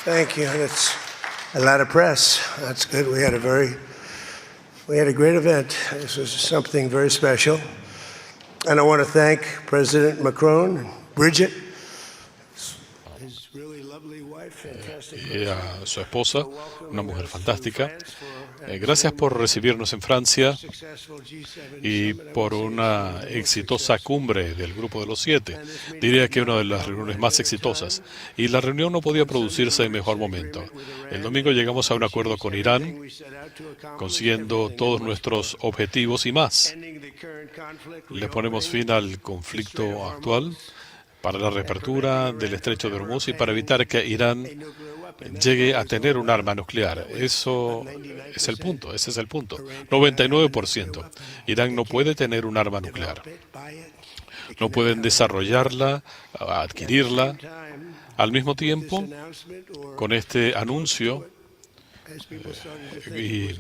Thank you. That's a lot of press. That's good. We had a great event. This was something very special. And I want to thank President Macron and Bridget, his really lovely wife, fantastic. Y a su esposa, una mujer fantástica. Gracias por recibirnos en Francia y por una exitosa cumbre del Grupo de los Siete. Diría que una de las reuniones más exitosas. Y la reunión no podía producirse en mejor momento. El domingo llegamos a un acuerdo con Irán, consiguiendo todos nuestros objetivos y más. Le ponemos fin al conflicto actual para la reapertura del estrecho de Hormuz y para evitar que Irán llegue a tener un arma nuclear. Eso es el punto, ese es el punto. 99%. Irán no puede tener un arma nuclear. No pueden desarrollarla, adquirirla. Al mismo tiempo, con este anuncio, y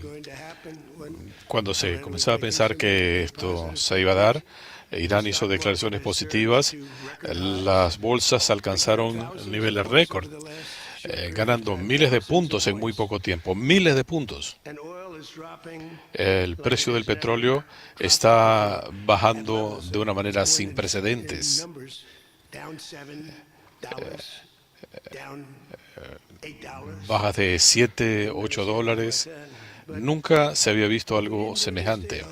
cuando se comenzaba a pensar que esto se iba a dar, Irán hizo declaraciones positivas, las bolsas alcanzaron niveles récord, ganando miles de puntos en muy poco tiempo, miles de puntos. El precio del petróleo está bajando de una manera sin precedentes. Baja de 7, 8 dólares. Nunca se había visto algo semejante.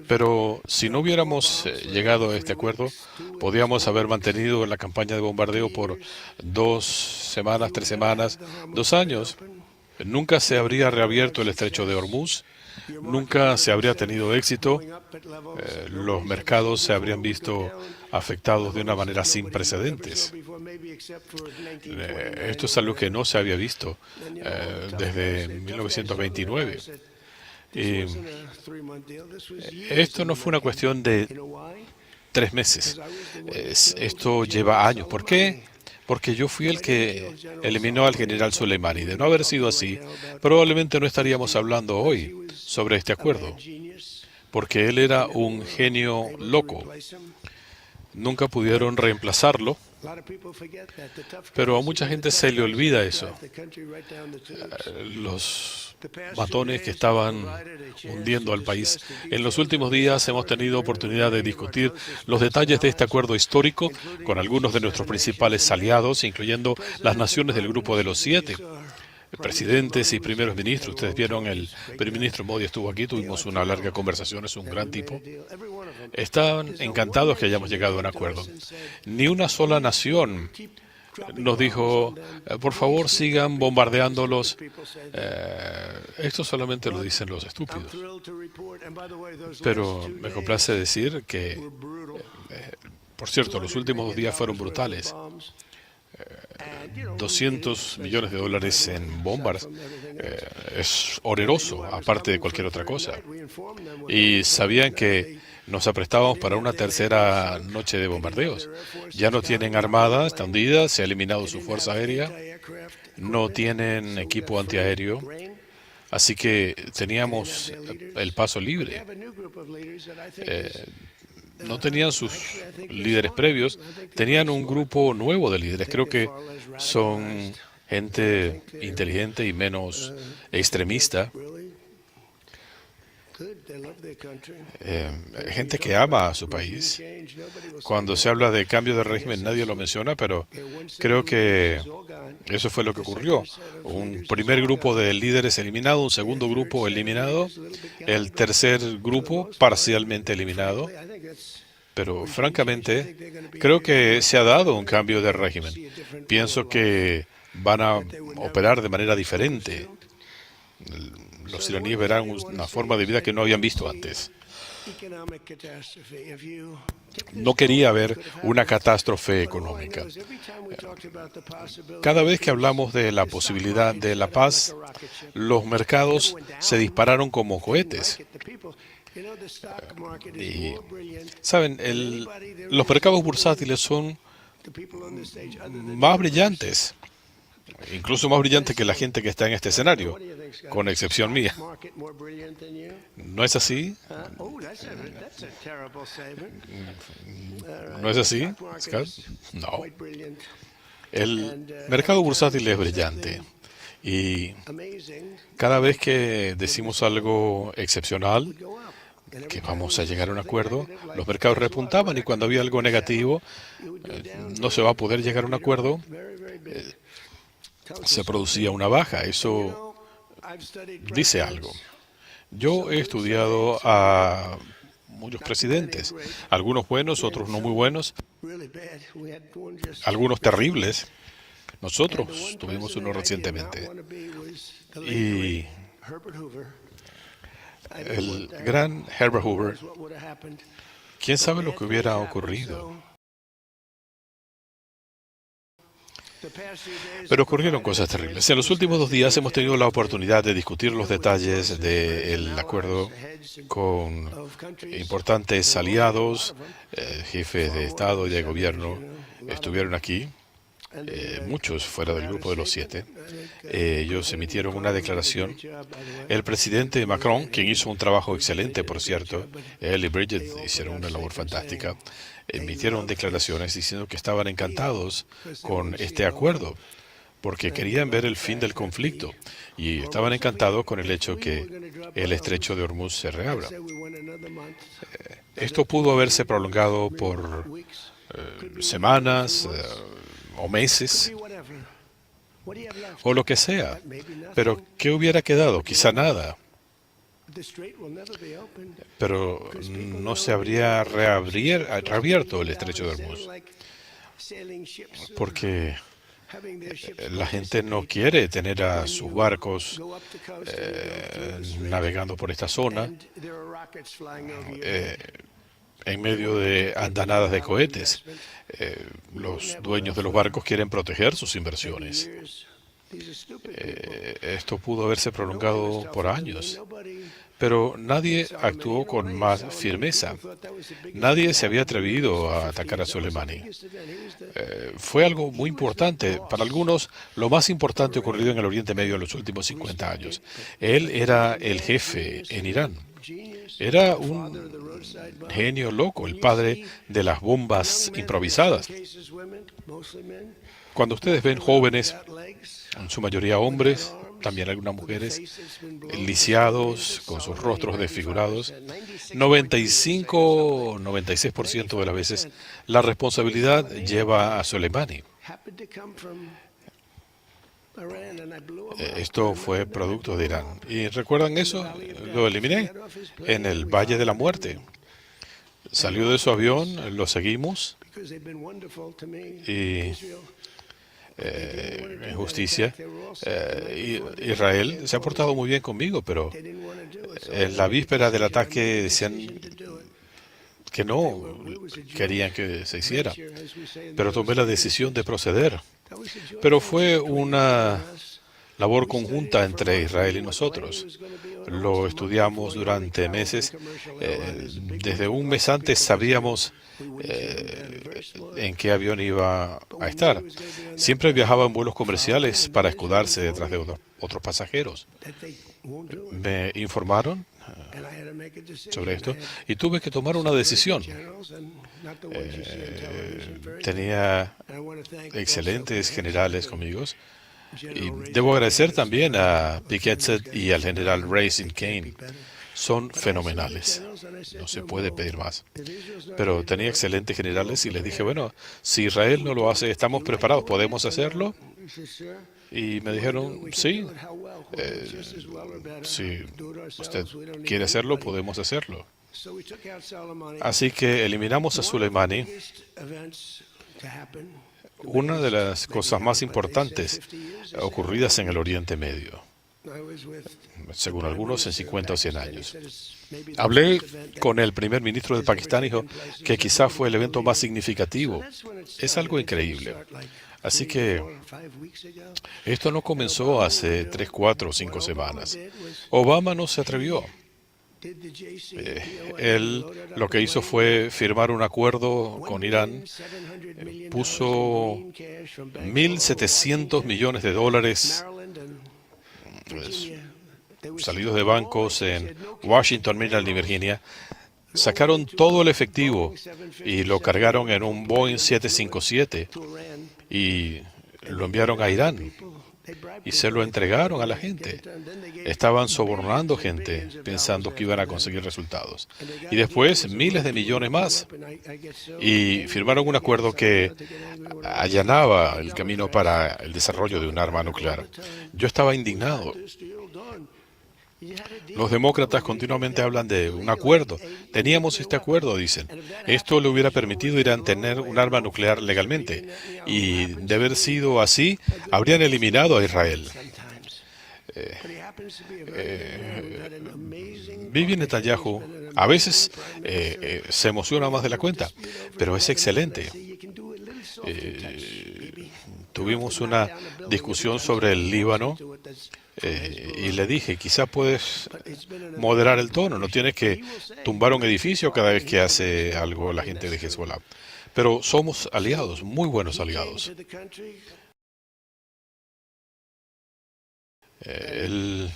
Pero si no hubiéramos llegado a este acuerdo, podríamos haber mantenido la campaña de bombardeo por 2 semanas, 3 semanas, 2 años. Nunca se habría reabierto el estrecho de Hormuz, nunca se habría tenido éxito, los mercados se habrían visto afectados de una manera sin precedentes. Esto es algo que no se había visto desde 1929. Y esto no fue una cuestión de 3 meses. Esto lleva años. ¿Por qué? Porque yo fui el que eliminó al general Soleimani. De no haber sido así, probablemente no estaríamos hablando hoy sobre este acuerdo, porque él era un genio loco. Nunca pudieron reemplazarlo, pero a mucha gente se le olvida eso. Los matones que estaban hundiendo al país. En los últimos días hemos tenido oportunidad de discutir los detalles de este acuerdo histórico con algunos de nuestros principales aliados, incluyendo las naciones del Grupo de los Siete. Presidentes y primeros ministros. Ustedes vieron, el primer ministro Modi estuvo aquí, tuvimos una larga conversación, es un gran tipo. Están encantados que hayamos llegado a un acuerdo. Ni una sola nación nos dijo, por favor sigan bombardeándolos. Esto solamente lo dicen los estúpidos. Pero me complace decir que, por cierto, los últimos 2 días fueron brutales. 200 millones de dólares en bombas es oneroso, aparte de cualquier otra cosa. Y sabían que nos aprestábamos para una tercera noche de bombardeos. Ya no tienen armada, está hundida, se ha eliminado su fuerza aérea, no tienen equipo antiaéreo, así que teníamos el paso libre. No tenían sus líderes previos, tenían un grupo nuevo de líderes. Creo que son gente inteligente y menos extremista. Gente que ama a su país. Cuando se habla de cambio de régimen nadie lo menciona, pero creo que eso fue lo que ocurrió. Un primer grupo de líderes eliminado, un segundo grupo eliminado, el tercer grupo parcialmente eliminado. Pero francamente, creo que se ha dado un cambio de régimen. Pienso que van a operar de manera diferente. Los iraníes verán una forma de vida que no habían visto antes. No quería ver una catástrofe económica. Cada vez que hablamos de la posibilidad de la paz, los mercados se dispararon como cohetes. Y, ¿saben? Los mercados bursátiles son más brillantes, incluso más brillantes que la gente que está en este escenario, con excepción mía. ¿No es así? ¿No es así, Scott? No. El mercado bursátil es brillante y cada vez que decimos algo excepcional, que vamos a llegar a un acuerdo, los mercados repuntaban y cuando había algo negativo, no se va a poder llegar a un acuerdo, se producía una baja. Eso dice algo. Yo he estudiado a muchos presidentes, algunos buenos, otros no muy buenos, algunos terribles. Nosotros tuvimos uno recientemente. Y el gran Herbert Hoover, ¿quién sabe lo que hubiera ocurrido? Pero ocurrieron cosas terribles. En los últimos 2 días hemos tenido la oportunidad de discutir los detalles del acuerdo con importantes aliados, jefes de Estado y de gobierno estuvieron aquí. Muchos fuera del grupo de los 7. Ellos emitieron una declaración. El presidente Macron, quien hizo un trabajo excelente, por cierto, él y Bridget hicieron una labor fantástica, emitieron declaraciones diciendo que estaban encantados con este acuerdo, porque querían ver el fin del conflicto y estaban encantados con el hecho que el estrecho de Hormuz se reabra. Esto pudo haberse prolongado por semanas o meses, o lo que sea. Pero, ¿qué hubiera quedado? Quizá nada. Pero no se habría reabierto el estrecho de Hormuz, porque la gente no quiere tener a sus barcos navegando por esta zona en medio de andanadas de cohetes. Los dueños de los barcos quieren proteger sus inversiones. Esto pudo haberse prolongado por años, pero nadie actuó con más firmeza. Nadie se había atrevido a atacar a Soleimani. Fue algo muy importante. Para algunos, lo más importante ocurrido en el Oriente Medio en los últimos 50 años. Él era el jefe en Irán. Era un genio loco, el padre de las bombas improvisadas. Cuando ustedes ven jóvenes, en su mayoría hombres, también algunas mujeres, lisiados, con sus rostros desfigurados, 95-96% de las veces la responsabilidad lleva a Soleimani. Esto fue producto de Irán. ¿Y recuerdan eso? Lo eliminé en el Valle de la Muerte. Salió de su avión, lo seguimos y en justicia. Israel se ha portado muy bien conmigo, pero en la víspera del ataque decían que no querían que se hiciera, pero tomé la decisión de proceder. Pero fue una labor conjunta entre Israel y nosotros. Lo estudiamos durante meses. Desde un mes antes sabíamos en qué avión iba a estar. Siempre viajaba en vuelos comerciales para escudarse detrás de otros pasajeros. Me informaron sobre esto y tuve que tomar una decisión. Tenía excelentes generales conmigo y debo agradecer también a Piquet y al general Racine Kane. Son fenomenales, no se puede pedir más. Pero tenía excelentes generales y les dije, bueno, si Israel no lo hace, ¿estamos preparados? ¿Podemos hacerlo? Y me dijeron, sí, si usted quiere hacerlo, podemos hacerlo. Así que eliminamos a Soleimani. Una de las cosas más importantes ocurridas en el Oriente Medio, según algunos, en 50 o 100 años. Hablé con el primer ministro de Pakistán y dijo que quizá fue el evento más significativo. Es algo increíble. Así que esto no comenzó hace 3, 4 o 5 semanas. Obama no se atrevió. Él lo que hizo fue firmar un acuerdo con Irán, puso $1.700 millones salidos de bancos en Washington, Maryland y Virginia. Sacaron todo el efectivo y lo cargaron en un Boeing 757 y lo enviaron a Irán y se lo entregaron a la gente. Estaban sobornando gente pensando que iban a conseguir resultados. Y después miles de millones más. Y firmaron un acuerdo que allanaba el camino para el desarrollo de un arma nuclear. Yo estaba indignado. Los demócratas continuamente hablan de un acuerdo. Teníamos este acuerdo, dicen. Esto le hubiera permitido a Irán tener un arma nuclear legalmente. Y de haber sido así, habrían eliminado a Israel. Bibi Netanyahu a veces se emociona más de la cuenta, pero es excelente. Tuvimos una discusión sobre el Líbano y le dije, quizá puedes moderar el tono, no tienes que tumbar un edificio cada vez que hace algo la gente de Hezbollah. Pero somos aliados, muy buenos aliados. Él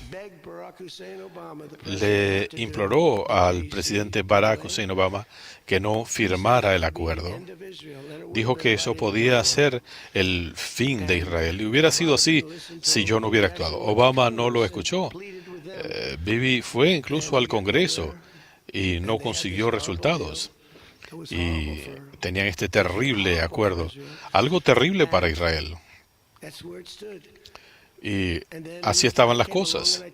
le imploró al presidente Barack Hussein Obama que no firmara el acuerdo. Dijo que eso podía ser el fin de Israel. Y hubiera sido así si yo no hubiera actuado. Obama no lo escuchó. Bibi fue incluso al Congreso y no consiguió resultados. Y tenían este terrible acuerdo. Algo terrible para Israel. Y así estaban las cosas.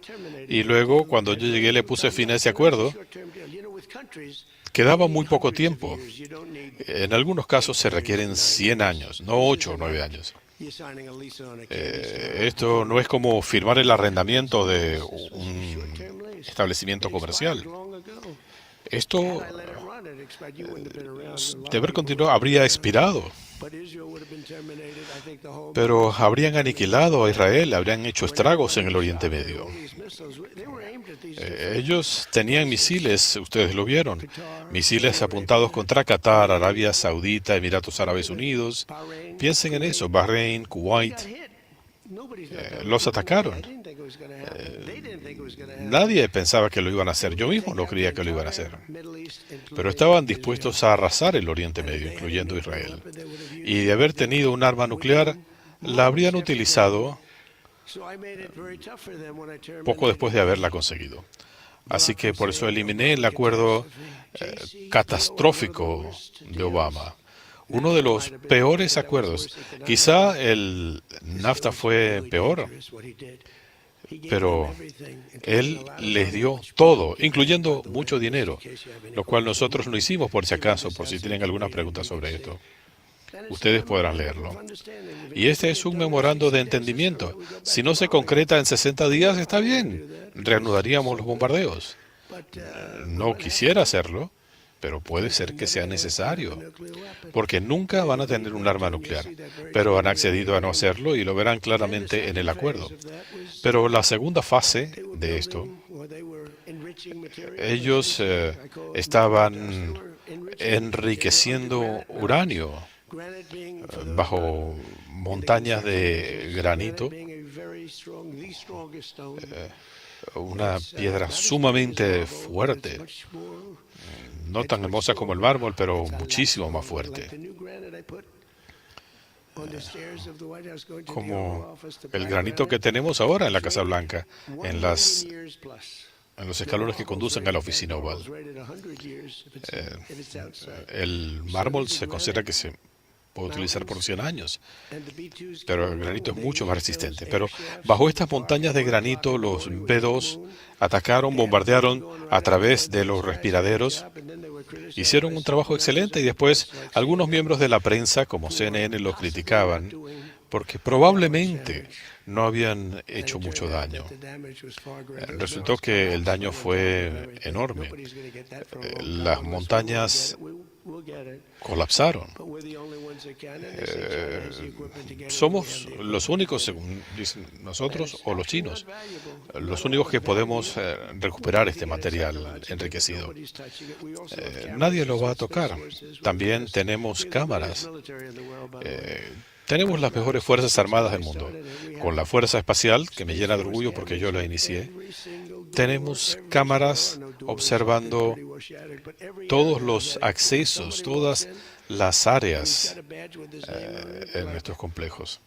Y luego, cuando yo llegué, le puse fin a ese acuerdo. Quedaba muy poco tiempo. En algunos casos se requieren 100 años, no 8 o 9 años. Esto no es como firmar el arrendamiento de un establecimiento comercial. Esto, de haber continuado, habría expirado. Pero habrían aniquilado a Israel, habrían hecho estragos en el Oriente Medio. Ellos tenían misiles, ustedes lo vieron, misiles apuntados contra Qatar, Arabia Saudita, Emiratos Árabes Unidos. Piensen en eso, Bahrein, Kuwait. Los atacaron. Nadie pensaba que lo iban a hacer. Yo mismo no creía que lo iban a hacer. Pero estaban dispuestos a arrasar el Oriente Medio, incluyendo Israel. Y de haber tenido un arma nuclear, la habrían utilizado poco después de haberla conseguido. Así que por eso eliminé el acuerdo catastrófico de Obama. Uno de los peores acuerdos. Quizá el NAFTA fue peor, pero él les dio todo, incluyendo mucho dinero, lo cual nosotros no hicimos por si acaso, por si tienen alguna pregunta sobre esto. Ustedes podrán leerlo. Y este es un memorando de entendimiento. Si no se concreta en 60 días, está bien. Reanudaríamos los bombardeos. No quisiera hacerlo, pero puede ser que sea necesario, porque nunca van a tener un arma nuclear, pero han accedido a no hacerlo y lo verán claramente en el acuerdo. Pero la segunda fase de esto, ellos estaban enriqueciendo uranio bajo montañas de granito, una piedra sumamente fuerte. No tan hermosa como el mármol, pero muchísimo más fuerte. Como el granito que tenemos ahora en la Casa Blanca, en los escalones que conducen a la oficina oval. El mármol se considera que se puede utilizar por 100 años, pero el granito es mucho más resistente. Pero bajo estas montañas de granito, los B-2 atacaron, bombardearon a través de los respiraderos. Hicieron un trabajo excelente y después algunos miembros de la prensa, como CNN, los criticaban porque probablemente no habían hecho mucho daño. Resultó que el daño fue enorme. Las montañas colapsaron. Somos los únicos, según dicen nosotros, o los chinos, los únicos que podemos recuperar este material enriquecido. Nadie lo va a tocar. También tenemos cámaras. Tenemos las mejores fuerzas armadas del mundo. Con la Fuerza Espacial, que me llena de orgullo porque yo la inicié, tenemos cámaras observando todos los accesos, todas las áreas en nuestros complejos.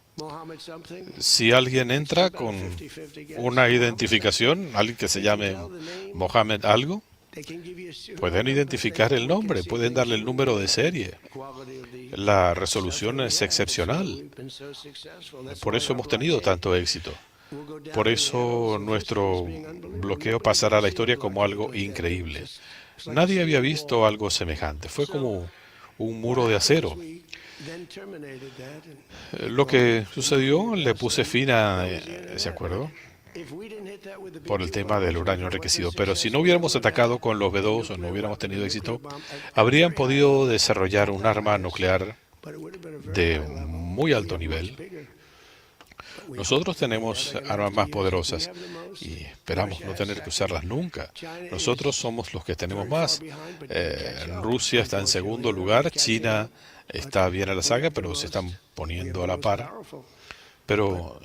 Si alguien entra con una identificación, alguien que se llame Mohammed algo, pueden identificar el nombre, pueden darle el número de serie. La resolución es excepcional. Por eso hemos tenido tanto éxito. Por eso nuestro bloqueo pasará a la historia como algo increíble. Nadie había visto algo semejante. Fue como un muro de acero. Lo que sucedió, le puse fin a ese acuerdo por el tema del uranio enriquecido. Pero si no hubiéramos atacado con los B-2 o no hubiéramos tenido éxito, habrían podido desarrollar un arma nuclear de muy alto nivel. Nosotros tenemos armas más poderosas y esperamos no tener que usarlas nunca. Nosotros somos los que tenemos más. Rusia está en segundo lugar, China está bien a la saga, pero se están poniendo a la par. Pero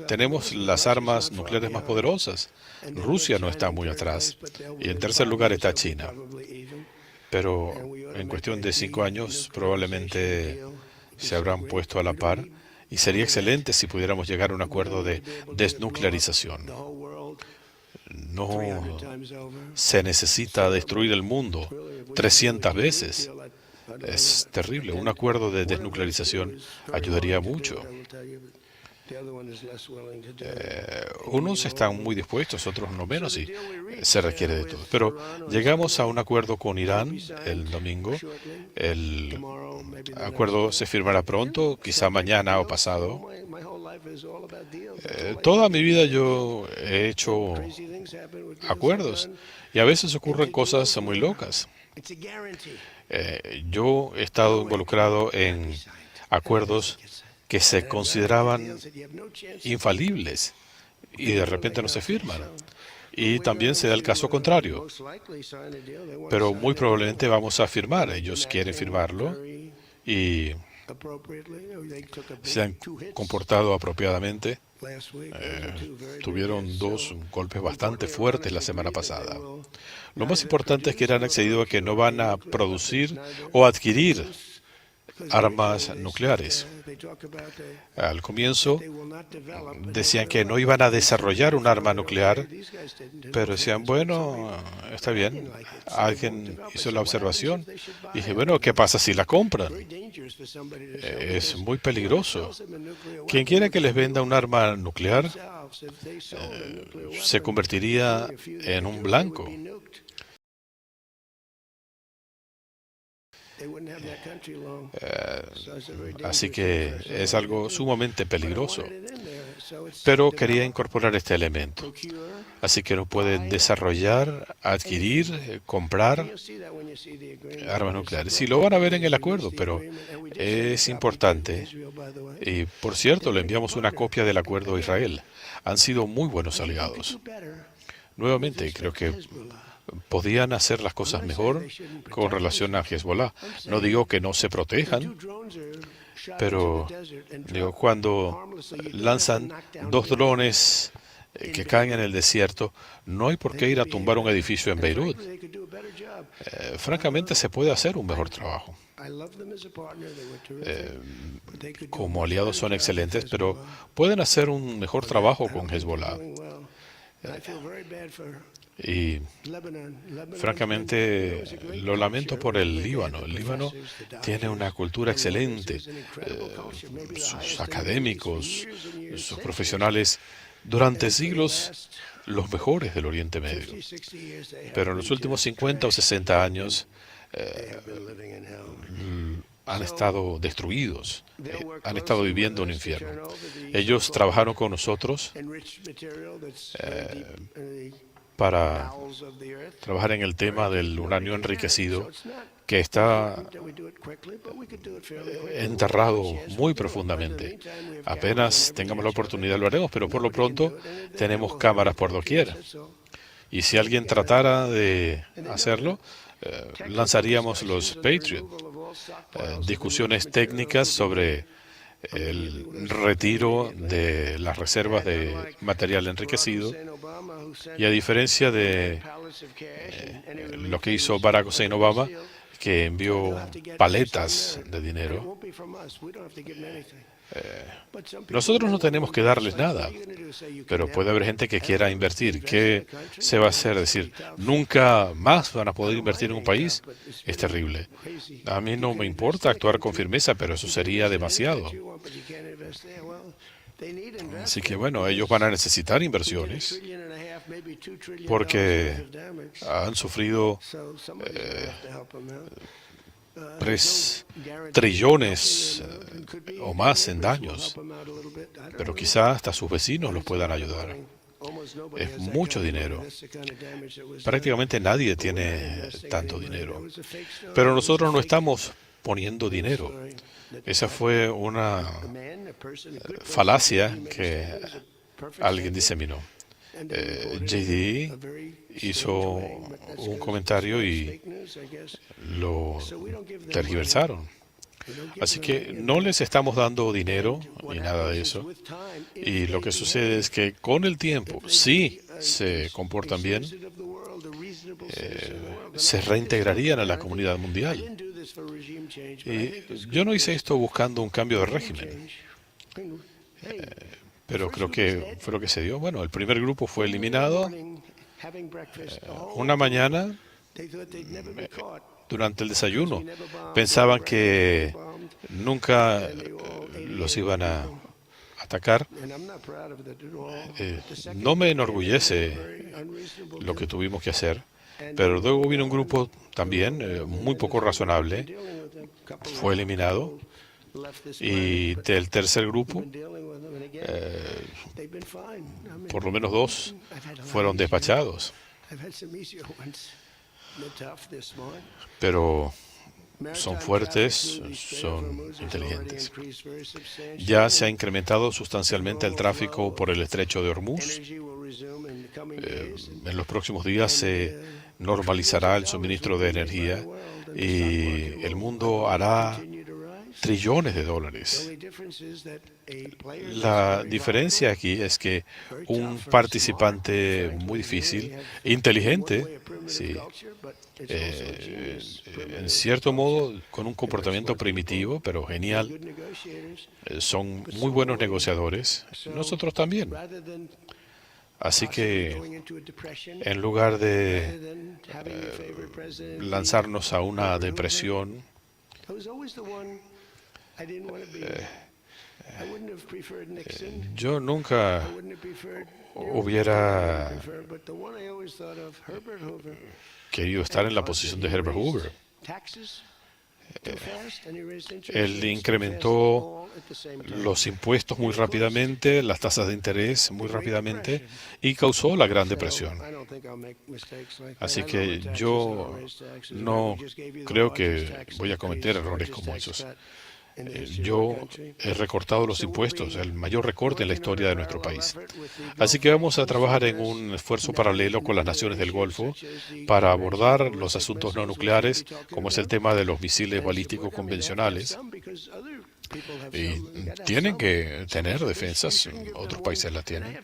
tenemos las armas nucleares más poderosas. Rusia no está muy atrás. Y en tercer lugar está China. Pero en cuestión de 5 años probablemente se habrán puesto a la par. Y sería excelente si pudiéramos llegar a un acuerdo de desnuclearización. No se necesita destruir el mundo 300 veces. Es terrible. Un acuerdo de desnuclearización ayudaría mucho. Unos están muy dispuestos, otros no menos, y se requiere de todo. Pero llegamos a un acuerdo con Irán el domingo. El acuerdo se firmará pronto, quizá mañana o pasado. Toda mi vida yo he hecho acuerdos y a veces ocurren cosas muy locas. Yo he estado involucrado en acuerdos que se consideraban infalibles y de repente no se firman. Y también se da el caso contrario. Pero muy probablemente vamos a firmar. Ellos quieren firmarlo y se han comportado apropiadamente. Tuvieron 2 golpes bastante fuertes la semana pasada. Lo más importante es que han accedido a que no van a producir o adquirir armas nucleares. Al comienzo decían que no iban a desarrollar un arma nuclear, pero decían, bueno, está bien. Alguien hizo la observación y dije, bueno, ¿qué pasa si la compran? Es muy peligroso. Quien quiera que les venda un arma nuclear se convertiría en un blanco. Así que es algo sumamente peligroso. Pero quería incorporar este elemento. Así que no pueden desarrollar, adquirir, comprar armas nucleares. Sí, lo van a ver en el acuerdo, pero es importante. Y por cierto, le enviamos una copia del acuerdo a Israel. Han sido muy buenos aliados. Nuevamente, creo que podían hacer las cosas mejor con relación a Hezbollah. No digo que no se protejan, pero digo, cuando lanzan 2 drones que caen en el desierto, no hay por qué ir a tumbar un edificio en Beirut. Francamente, se puede hacer un mejor trabajo. Como aliados son excelentes, pero pueden hacer un mejor trabajo con Hezbollah. Y francamente lo lamento por el Líbano. El Líbano tiene una cultura excelente. Sus académicos, sus profesionales, durante siglos los mejores del Oriente Medio. Pero en los últimos 50 o 60 años han estado destruidos, han estado viviendo un infierno. Ellos trabajaron con nosotros para trabajar en el tema del uranio enriquecido, que está enterrado muy profundamente. Apenas tengamos la oportunidad lo haremos, pero por lo pronto tenemos cámaras por doquier. Y si alguien tratara de hacerlo, lanzaríamos los Patriot. Discusiones técnicas sobre el retiro de las reservas de material enriquecido. Y a diferencia de lo que hizo Barack Hussein Obama, que envió paletas de dinero, Nosotros no tenemos que darles nada, pero puede haber gente que quiera invertir. ¿Qué se va a hacer? Decir, nunca más van a poder invertir en un país. Es terrible. A mí no me importa actuar con firmeza, pero eso sería demasiado. Así que bueno, ellos van a necesitar inversiones porque han sufrido 3 trillones o más en daños, pero quizá hasta sus vecinos los puedan ayudar. Es mucho dinero. Prácticamente nadie tiene tanto dinero. Pero nosotros no estamos poniendo dinero. Esa fue una falacia que alguien diseminó. JD hizo un comentario y lo tergiversaron. Así que no les estamos dando dinero ni nada de eso. Y lo que sucede es que con el tiempo, si se comportan bien, se reintegrarían a la comunidad mundial. Y yo no hice esto buscando un cambio de régimen, pero creo que fue lo que se dio. Bueno, el primer grupo fue eliminado una mañana durante el desayuno. Pensaban que nunca los iban a atacar. No me enorgullece lo que tuvimos que hacer, pero luego vino un grupo también muy poco razonable, fue eliminado, y del tercer grupo, por lo menos 2 fueron despachados. Pero son fuertes, son inteligentes. Ya se ha incrementado sustancialmente el tráfico por el estrecho de Hormuz. En los próximos días se normalizará el suministro de energía y el mundo hará trillones de dólares. La diferencia aquí es que un participante muy difícil, inteligente, sí, en cierto modo con un comportamiento primitivo, pero genial, son muy buenos negociadores, nosotros también. Así que en lugar de lanzarnos a una depresión, yo nunca hubiera querido estar en la posición de Herbert Hoover. Él incrementó los impuestos muy rápidamente, las tasas de interés muy rápidamente y causó la Gran Depresión. Así que yo no creo que voy a cometer errores como esos. Yo he recortado los impuestos, el mayor recorte en la historia de nuestro país. Así que vamos a trabajar en un esfuerzo paralelo con las naciones del Golfo para abordar los asuntos no nucleares, como es el tema de los misiles balísticos convencionales. Y tienen que tener defensas, otros países la tienen.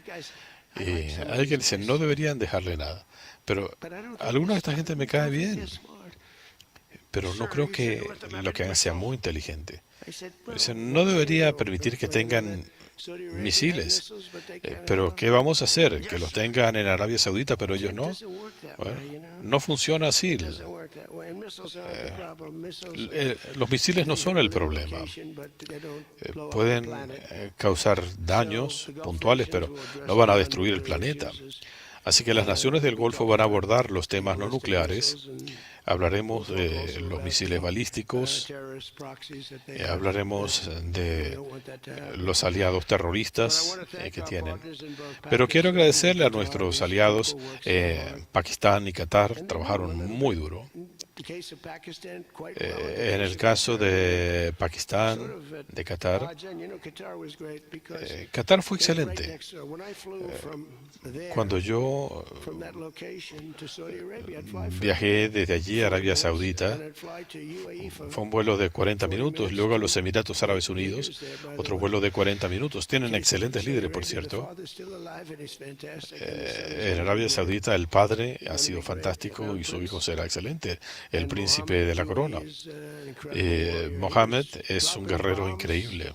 Y alguien dice, no deberían dejarle nada. Pero a alguna de esta gente me cae bien. Pero no creo que lo que hagan sea muy inteligente. Dicen, no debería permitir que tengan misiles. Pero ¿qué vamos a hacer? Que los tengan en Arabia Saudita, pero ellos no. Bueno, no funciona así. Los misiles no son el problema. Pueden causar daños puntuales, pero no van a destruir el planeta. Así que las naciones del Golfo van a abordar los temas no nucleares. Hablaremos de los misiles balísticos, hablaremos de los aliados terroristas que tienen. Pero quiero agradecerle a nuestros aliados, Pakistán y Qatar, trabajaron muy duro. En el caso de Pakistán, de Qatar, Qatar fue excelente. Cuando yo viajé desde allí a Arabia Saudita, fue un vuelo de 40 minutos, luego a los Emiratos Árabes Unidos, otro vuelo de 40 minutos. Tienen excelentes líderes, por cierto. En Arabia Saudita el padre ha sido fantástico y su hijo será excelente, el príncipe de la corona. Mohammed es un guerrero increíble.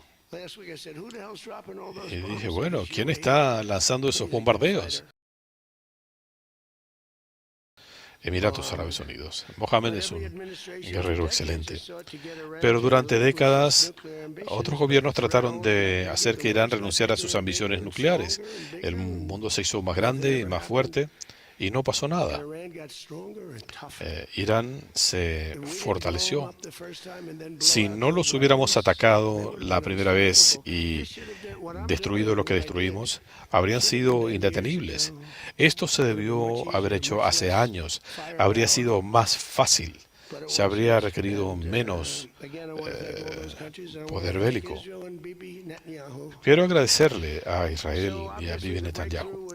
Y dije, bueno, ¿quién está lanzando esos bombardeos? Emiratos Árabes Unidos. Mohammed es un guerrero excelente. Pero durante décadas, otros gobiernos trataron de hacer que Irán renunciara a sus ambiciones nucleares. El mundo se hizo más grande y más fuerte y no pasó nada. Irán se fortaleció. Si no los hubiéramos atacado la primera vez y destruido lo que destruimos, habrían sido indetenibles. Esto se debió haber hecho hace años. Habría sido más fácil. Se habría requerido menos poder bélico. Quiero agradecerle a Israel y a Bibi Netanyahu.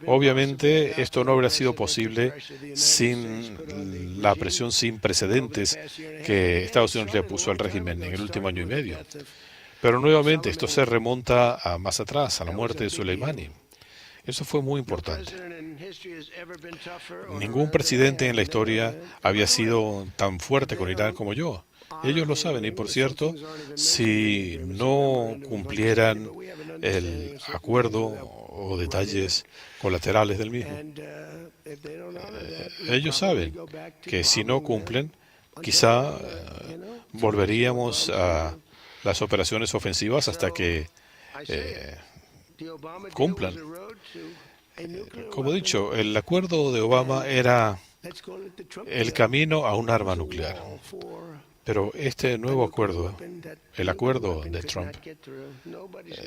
Obviamente, esto no habría sido posible sin la presión sin precedentes que Estados Unidos le puso al régimen en el último año y medio. Pero nuevamente, esto se remonta a más atrás, a la muerte de Soleimani. Eso fue muy importante. Ningún presidente en la historia había sido tan fuerte con Irán como yo. Ellos lo saben y, por cierto, si no cumplieran el acuerdo o detalles colaterales del mismo, ellos saben que si no cumplen, quizá volveríamos a las operaciones ofensivas hasta que cumplan. Como he dicho, el acuerdo de Obama era el camino a un arma nuclear. Pero este nuevo acuerdo, el acuerdo de Trump,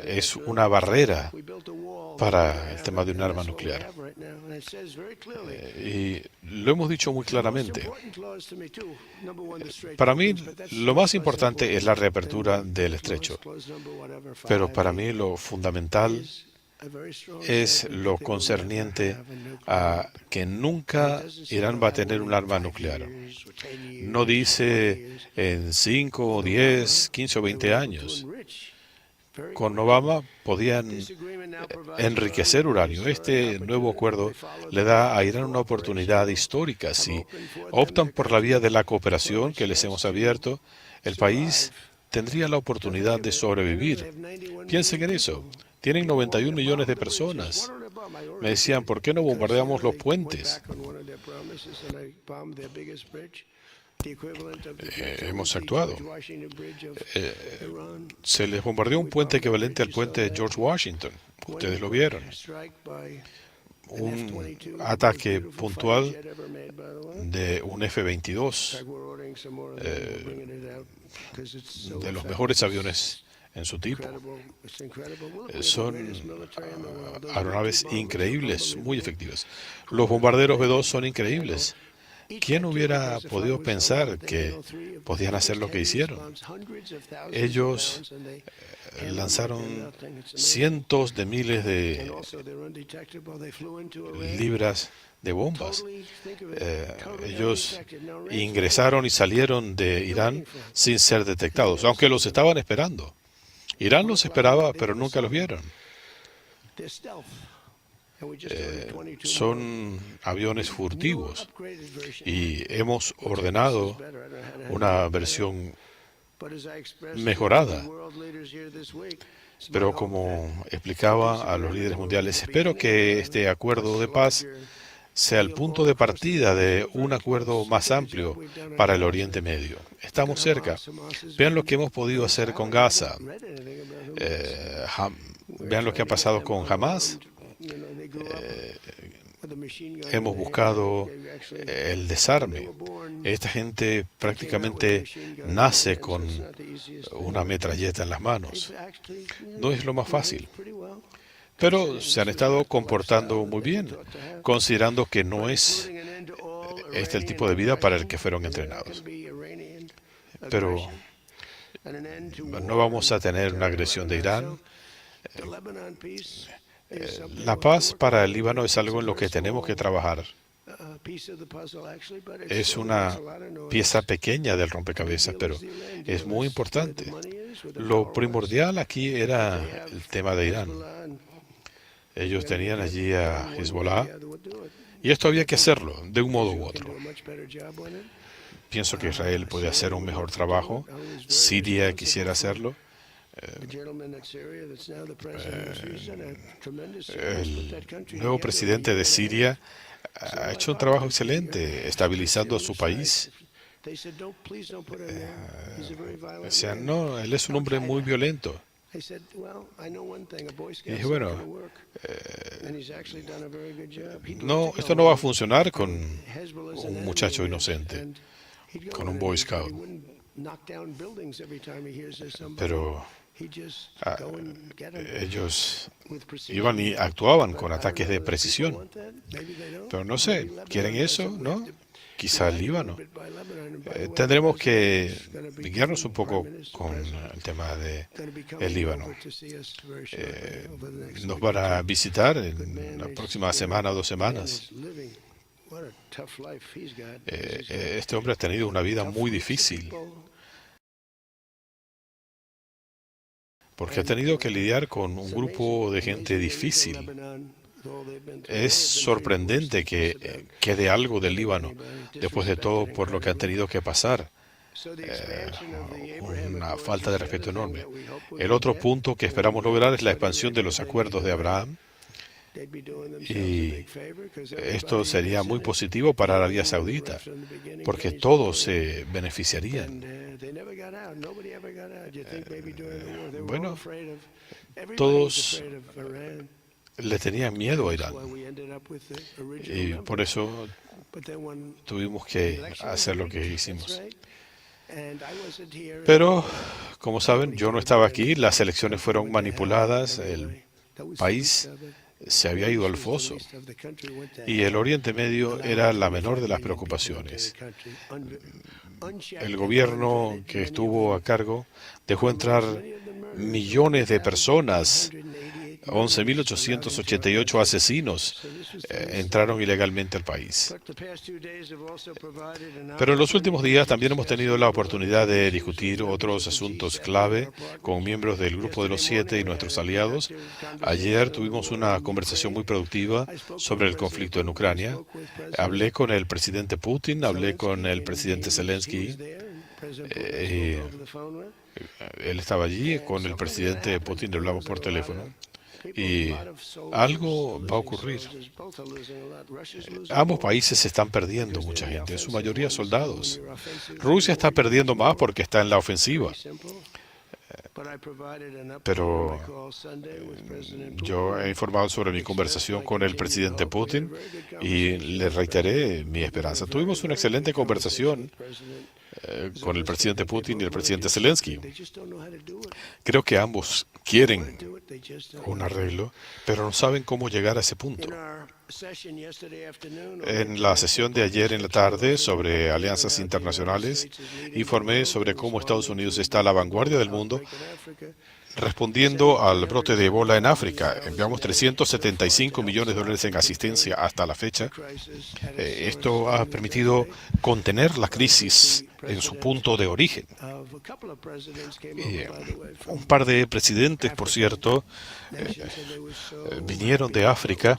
es una barrera para el tema de un arma nuclear. Y lo hemos dicho muy claramente. Para mí, lo más importante es la reapertura del estrecho. Pero para mí lo fundamental es lo concerniente a que nunca Irán va a tener un arma nuclear. No dice en 5, 10, 15 o 20 años. Con Obama podían enriquecer uranio. Este nuevo acuerdo le da a Irán una oportunidad histórica. Si optan por la vía de la cooperación que les hemos abierto, el país tendría la oportunidad de sobrevivir. Piensen en eso. Tienen 91 millones de personas. Me decían, ¿por qué no bombardeamos los puentes? Hemos actuado. Se les bombardeó un puente equivalente al puente de George Washington. Ustedes lo vieron. Un ataque puntual de un F-22, de los mejores aviones en su tipo. Son aeronaves increíbles, muy efectivas. Los bombarderos B-2 son increíbles. ¿Quién hubiera podido pensar que podían hacer lo que hicieron? Ellos lanzaron cientos de miles de libras de bombas. Ellos ingresaron y salieron de Irán sin ser detectados, aunque los estaban esperando. Irán los esperaba, pero nunca los vieron. Son aviones furtivos y hemos ordenado una versión mejorada. Pero como explicaba a los líderes mundiales, espero que este acuerdo de paz sea el punto de partida de un acuerdo más amplio para el Oriente Medio. Estamos cerca. Vean lo que hemos podido hacer con Gaza. Vean lo que ha pasado con Hamas. Hemos buscado el desarme. Esta gente prácticamente nace con una metralleta en las manos. No es lo más fácil. Pero se han estado comportando muy bien, considerando que no es este el tipo de vida para el que fueron entrenados. Pero no vamos a tener una agresión de Irán. La paz para el Líbano es algo en lo que tenemos que trabajar. Es una pieza pequeña del rompecabezas, pero es muy importante. Lo primordial aquí era el tema de Irán. Ellos tenían allí a Hezbollah y esto había que hacerlo de un modo u otro. Pienso que Israel puede hacer un mejor trabajo. Siria quisiera hacerlo. El nuevo presidente de Siria ha hecho un trabajo excelente estabilizando a su país. Decían, no, él es un hombre muy violento. Y dije, bueno, no, esto no va a funcionar con un muchacho inocente, con un Boy Scout. Pero ellos iban y actuaban con ataques de precisión. Pero no sé, ¿quieren eso? ¿No? Quizá el Líbano. Tendremos que guiarnos un poco con el tema del Líbano. Nos van a visitar en la próxima semana o 2 semanas. Este hombre ha tenido una vida muy difícil, porque ha tenido que lidiar con un grupo de gente difícil. Es sorprendente que quede algo del Líbano, después de todo por lo que han tenido que pasar. Una falta de respeto enorme. El otro punto que esperamos lograr es la expansión de los acuerdos de Abraham. Y esto sería muy positivo para Arabia Saudita, porque todos se beneficiarían. Bueno, todos le tenían miedo a Irán y por eso tuvimos que hacer lo que hicimos. Pero, como saben, yo no estaba aquí, las elecciones fueron manipuladas, el país se había ido al foso y el Oriente Medio era la menor de las preocupaciones. El gobierno que estuvo a cargo dejó entrar millones de personas. 11.888 asesinos entraron ilegalmente al país. Pero en los últimos días también hemos tenido la oportunidad de discutir otros asuntos clave con miembros del Grupo de los 7 y nuestros aliados. Ayer tuvimos una conversación muy productiva sobre el conflicto en Ucrania. Hablé con el presidente Putin, hablé con el presidente Zelensky. Él estaba allí, con el presidente Putin hablamos por teléfono. Y algo va a ocurrir. Ambos países se están perdiendo mucha gente, en su mayoría soldados. Rusia está perdiendo más porque está en la ofensiva. Pero yo he informado sobre mi conversación con el presidente Putin y le reiteré mi esperanza. Tuvimos una excelente conversación con el presidente Putin y el presidente Zelensky. Creo que ambos quieren un arreglo, pero no saben cómo llegar a ese punto. En la sesión de ayer en la tarde sobre alianzas internacionales, informé sobre cómo Estados Unidos está a la vanguardia del mundo respondiendo al brote de Ebola en África. Enviamos $375 millones en asistencia hasta la fecha. Esto ha permitido contener la crisis en su punto de origen. Un par de presidentes, por cierto, vinieron de África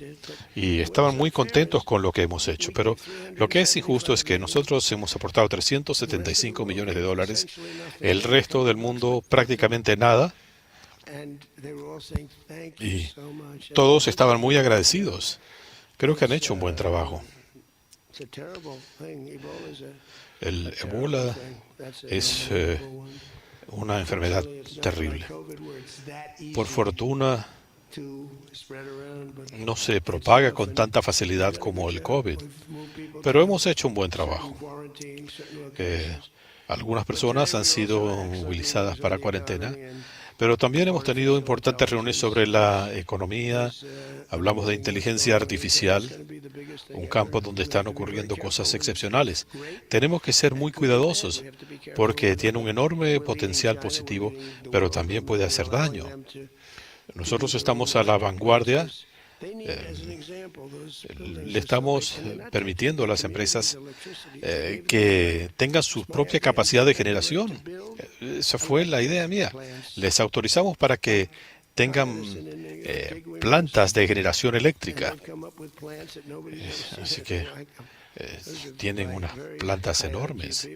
y estaban muy contentos con lo que hemos hecho. Pero lo que es injusto es que nosotros hemos aportado $375 millones, el resto del mundo prácticamente nada. Y todos estaban muy agradecidos. Creo que han hecho un buen trabajo. El Ebola es una enfermedad terrible. Por fortuna, no se propaga con tanta facilidad como el COVID, pero hemos hecho un buen trabajo. Algunas personas han sido movilizadas para cuarentena, pero también hemos tenido importantes reuniones sobre la economía. Hablamos de inteligencia artificial, un campo donde están ocurriendo cosas excepcionales. Tenemos que ser muy cuidadosos porque tiene un enorme potencial positivo, pero también puede hacer daño. Nosotros estamos a la vanguardia. Le estamos permitiendo a las empresas que tengan su propia capacidad de generación. Esa fue la idea mía. Les autorizamos para que tengan plantas de generación eléctrica. Así que tienen unas plantas enormes.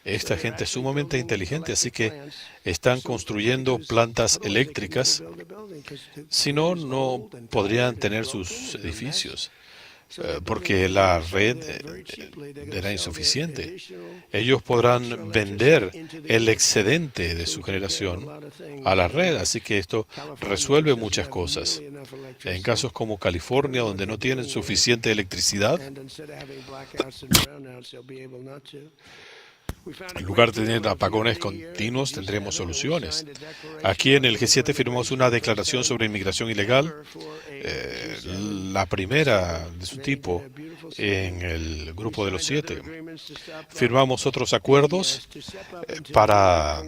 Esta gente es sumamente inteligente, así que están construyendo plantas eléctricas, si no, no podrían tener sus edificios, porque la red era insuficiente. Ellos podrán vender el excedente de su generación a la red, así que esto resuelve muchas cosas. En casos como California, donde no tienen suficiente electricidad, en lugar de tener apagones continuos, tendremos soluciones. Aquí en el G7 firmamos una declaración sobre inmigración ilegal, la primera de su tipo en el grupo de los 7. Firmamos otros acuerdos para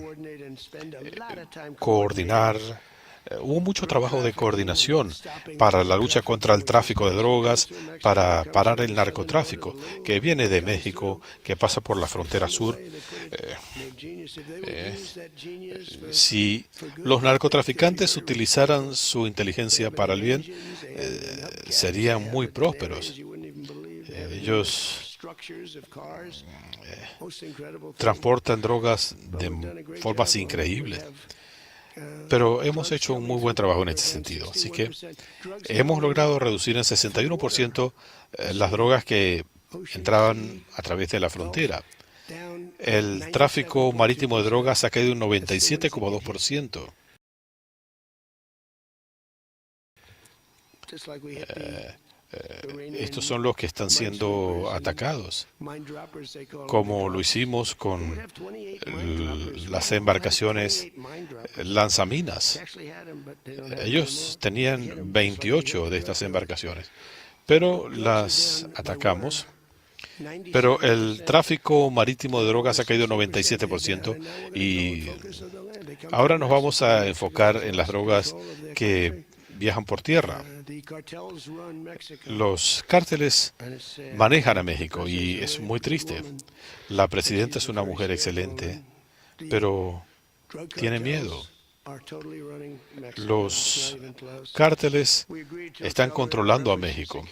coordinar. Hubo mucho trabajo de coordinación para la lucha contra el tráfico de drogas, para parar el narcotráfico, que viene de México, que pasa por la frontera sur. Si los narcotraficantes utilizaran su inteligencia para el bien, serían muy prósperos. Ellos transportan drogas de formas increíbles. Pero hemos hecho un muy buen trabajo en este sentido. Así que hemos logrado reducir en 61% las drogas que entraban a través de la frontera. El tráfico marítimo de drogas ha caído un 97,2%. Estos son los que están siendo atacados, como lo hicimos con las embarcaciones lanzaminas. Ellos tenían 28 de estas embarcaciones, pero las atacamos. Pero el tráfico marítimo de drogas ha caído 97% y ahora nos vamos a enfocar en las drogas que viajan por tierra. Los cárteles manejan a México y es muy triste. La presidenta es una mujer excelente, pero tiene miedo. Los cárteles están controlando a México.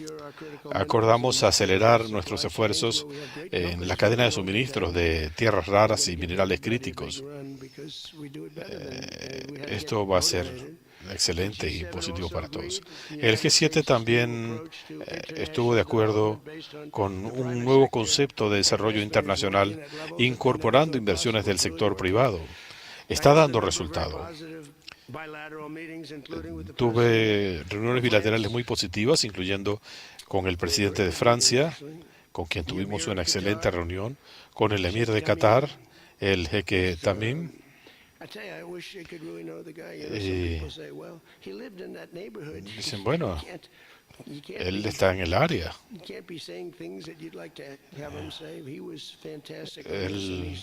Acordamos acelerar nuestros esfuerzos en la cadena de suministros de tierras raras y minerales críticos. Esto va a ser excelente y positivo para todos. El G7 también estuvo de acuerdo con un nuevo concepto de desarrollo internacional incorporando inversiones del sector privado. Está dando resultado. Tuve reuniones bilaterales muy positivas, incluyendo con el presidente de Francia, con quien tuvimos una excelente reunión, con el emir de Qatar, el jeque Tamim. Y dicen, bueno, él está en el área. Él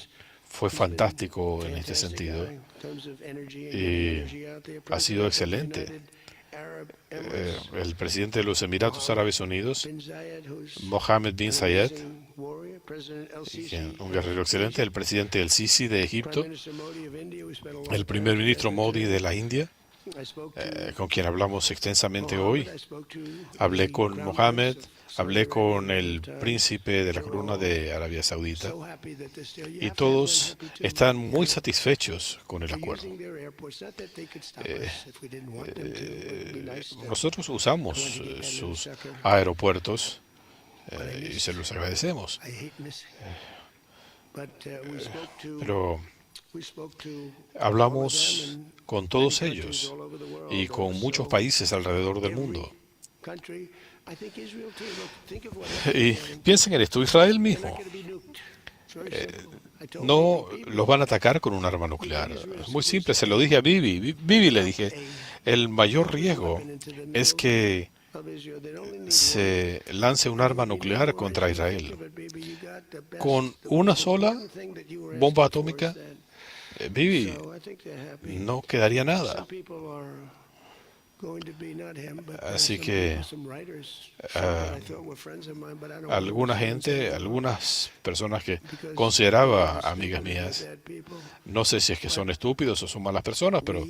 fue fantástico en este sentido y ha sido excelente. El presidente de los Emiratos Árabes Unidos, Mohammed bin Zayed, un guerrero excelente, el presidente del Sisi de Egipto, el primer ministro Modi de la India, con quien hablamos extensamente hoy. Hablé con Mohammed, hablé con el príncipe de la corona de Arabia Saudita y todos están muy satisfechos con el acuerdo. Nosotros usamos sus aeropuertos y se los agradecemos. Pero hablamos con todos ellos y con muchos países alrededor del mundo. Y piensen en esto, Israel mismo no los van a atacar con un arma nuclear. Es muy simple, se lo dije a Bibi. Bibi le dije, el mayor riesgo es que se lance un arma nuclear contra Israel. Con una sola bomba atómica, Bibi, no quedaría nada. Así que alguna gente, algunas personas que consideraba amigas mías, no sé si es que son estúpidos o son malas personas, pero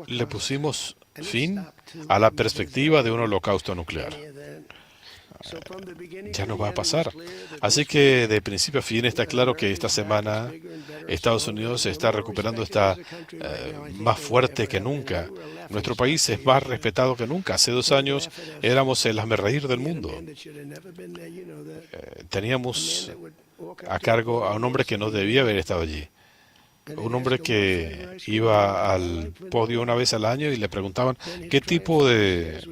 le pusimos fin a la perspectiva de un holocausto nuclear. ya no va a pasar. Así que de principio a fin está claro que esta semana Estados Unidos se está recuperando, está más fuerte que nunca. Nuestro país es más respetado que nunca. Hace 2 años éramos el hazmerreír del mundo. Teníamos a cargo a un hombre que no debía haber estado allí. Un hombre que iba al podio una vez al año y le preguntaban qué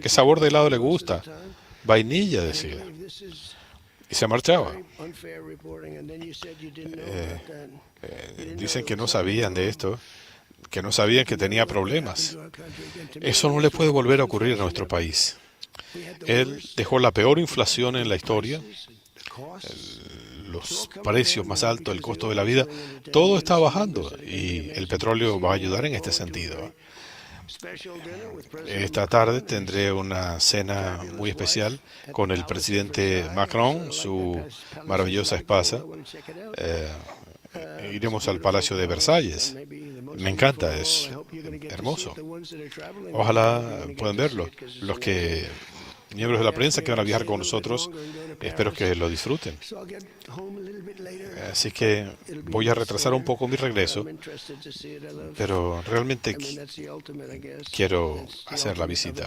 sabor de helado le gusta. Vainilla, decía. Y se marchaba. Dicen que no sabían de esto, que no sabían que tenía problemas. Eso no le puede volver a ocurrir a nuestro país. Él dejó la peor inflación en la historia, los precios más altos, el costo de la vida, todo está bajando y el petróleo va a ayudar en este sentido. Esta tarde tendré una cena muy especial con el presidente Macron, su maravillosa esposa. Iremos al Palacio de Versalles. Me encanta, es hermoso. Ojalá puedan verlo. Los miembros de la prensa que van a viajar con nosotros, espero que lo disfruten. Así que voy a retrasar un poco mi regreso, pero realmente quiero hacer la visita.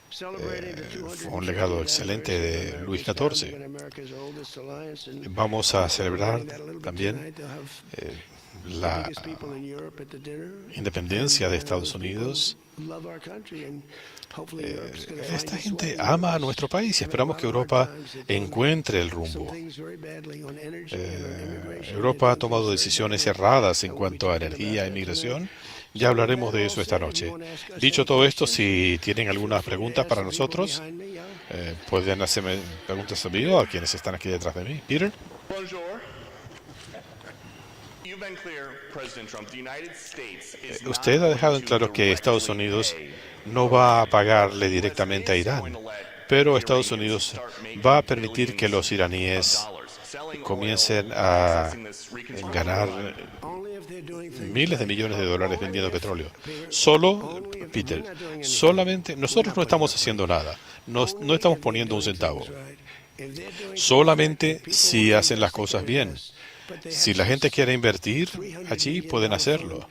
Fue un legado excelente de Luis XIV. Vamos a celebrar también la independencia de Estados Unidos. Esta gente ama a nuestro país y esperamos que Europa encuentre el rumbo. Europa ha tomado decisiones erradas en cuanto a energía e inmigración. Ya hablaremos de eso esta noche. Dicho todo esto, si tienen algunas preguntas para nosotros, pueden hacerme preguntas a mí o a quienes están aquí detrás de mí. Peter. Usted ha dejado en claro que Estados Unidos no va a pagarle directamente a Irán, pero Estados Unidos va a permitir que los iraníes comiencen a ganar miles de millones de dólares vendiendo petróleo. Peter, solamente nosotros no estamos haciendo nada, no estamos poniendo un centavo. Solamente si hacen las cosas bien. Si la gente quiere invertir allí, pueden hacerlo.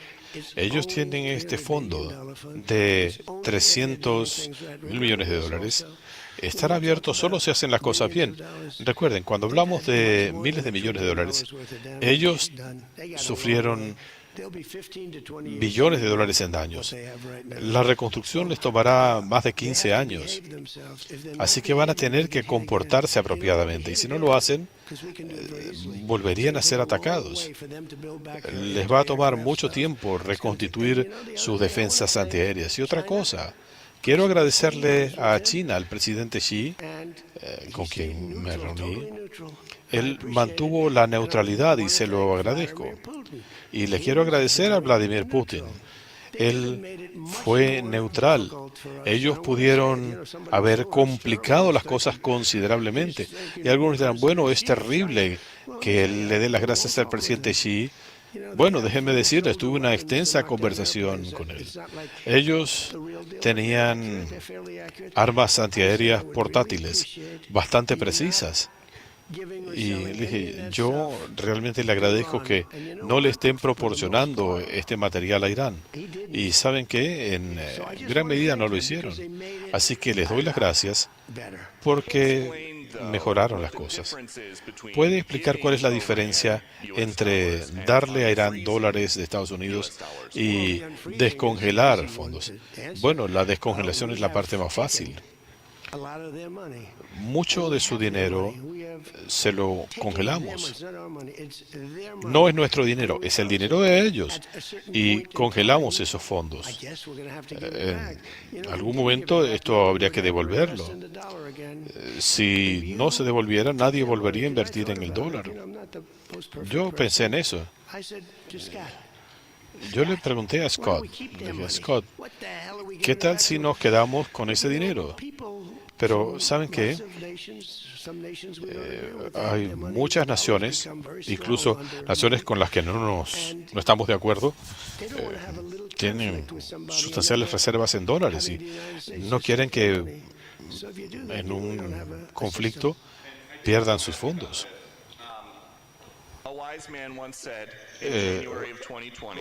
Ellos tienen este fondo de 300 mil millones de dólares. Estará abierto solo si hacen las cosas bien. Recuerden, cuando hablamos de miles de millones de dólares, ellos sufrieron billones de dólares en daños. La reconstrucción les tomará más de 15 años. Así que van a tener que comportarse apropiadamente. Y si no lo hacen, volverían a ser atacados. Les va a tomar mucho tiempo reconstituir sus defensas antiaéreas. Y otra cosa, quiero agradecerle a China, al presidente Xi, con quien me reuní. Él mantuvo la neutralidad y se lo agradezco. Y le quiero agradecer a Vladimir Putin. Él fue neutral. Ellos pudieron haber complicado las cosas considerablemente. Y algunos dirán, bueno, es terrible que le dé las gracias al presidente Xi. Bueno, déjenme decirles, tuve una extensa conversación con él. Ellos tenían armas antiaéreas portátiles, bastante precisas. Y le dije, yo realmente le agradezco que no le estén proporcionando este material a Irán. Y ¿saben qué? En gran medida no lo hicieron. Así que les doy las gracias porque mejoraron las cosas. ¿Puede explicar cuál es la diferencia entre darle a Irán dólares de Estados Unidos y descongelar fondos? Bueno, la descongelación es la parte más fácil. Mucho de su dinero se lo congelamos. No es nuestro dinero, es el dinero de ellos. Y congelamos esos fondos. En algún momento esto habría que devolverlo. Si no se devolviera, nadie volvería a invertir en el dólar. Yo pensé en eso. Yo le pregunté a Scott, le dije, Scott, ¿qué tal si nos quedamos con ese dinero? Pero, ¿saben qué? Hay muchas naciones, incluso naciones con las que no estamos de acuerdo, tienen sustanciales reservas en dólares y no quieren que en un conflicto pierdan sus fondos.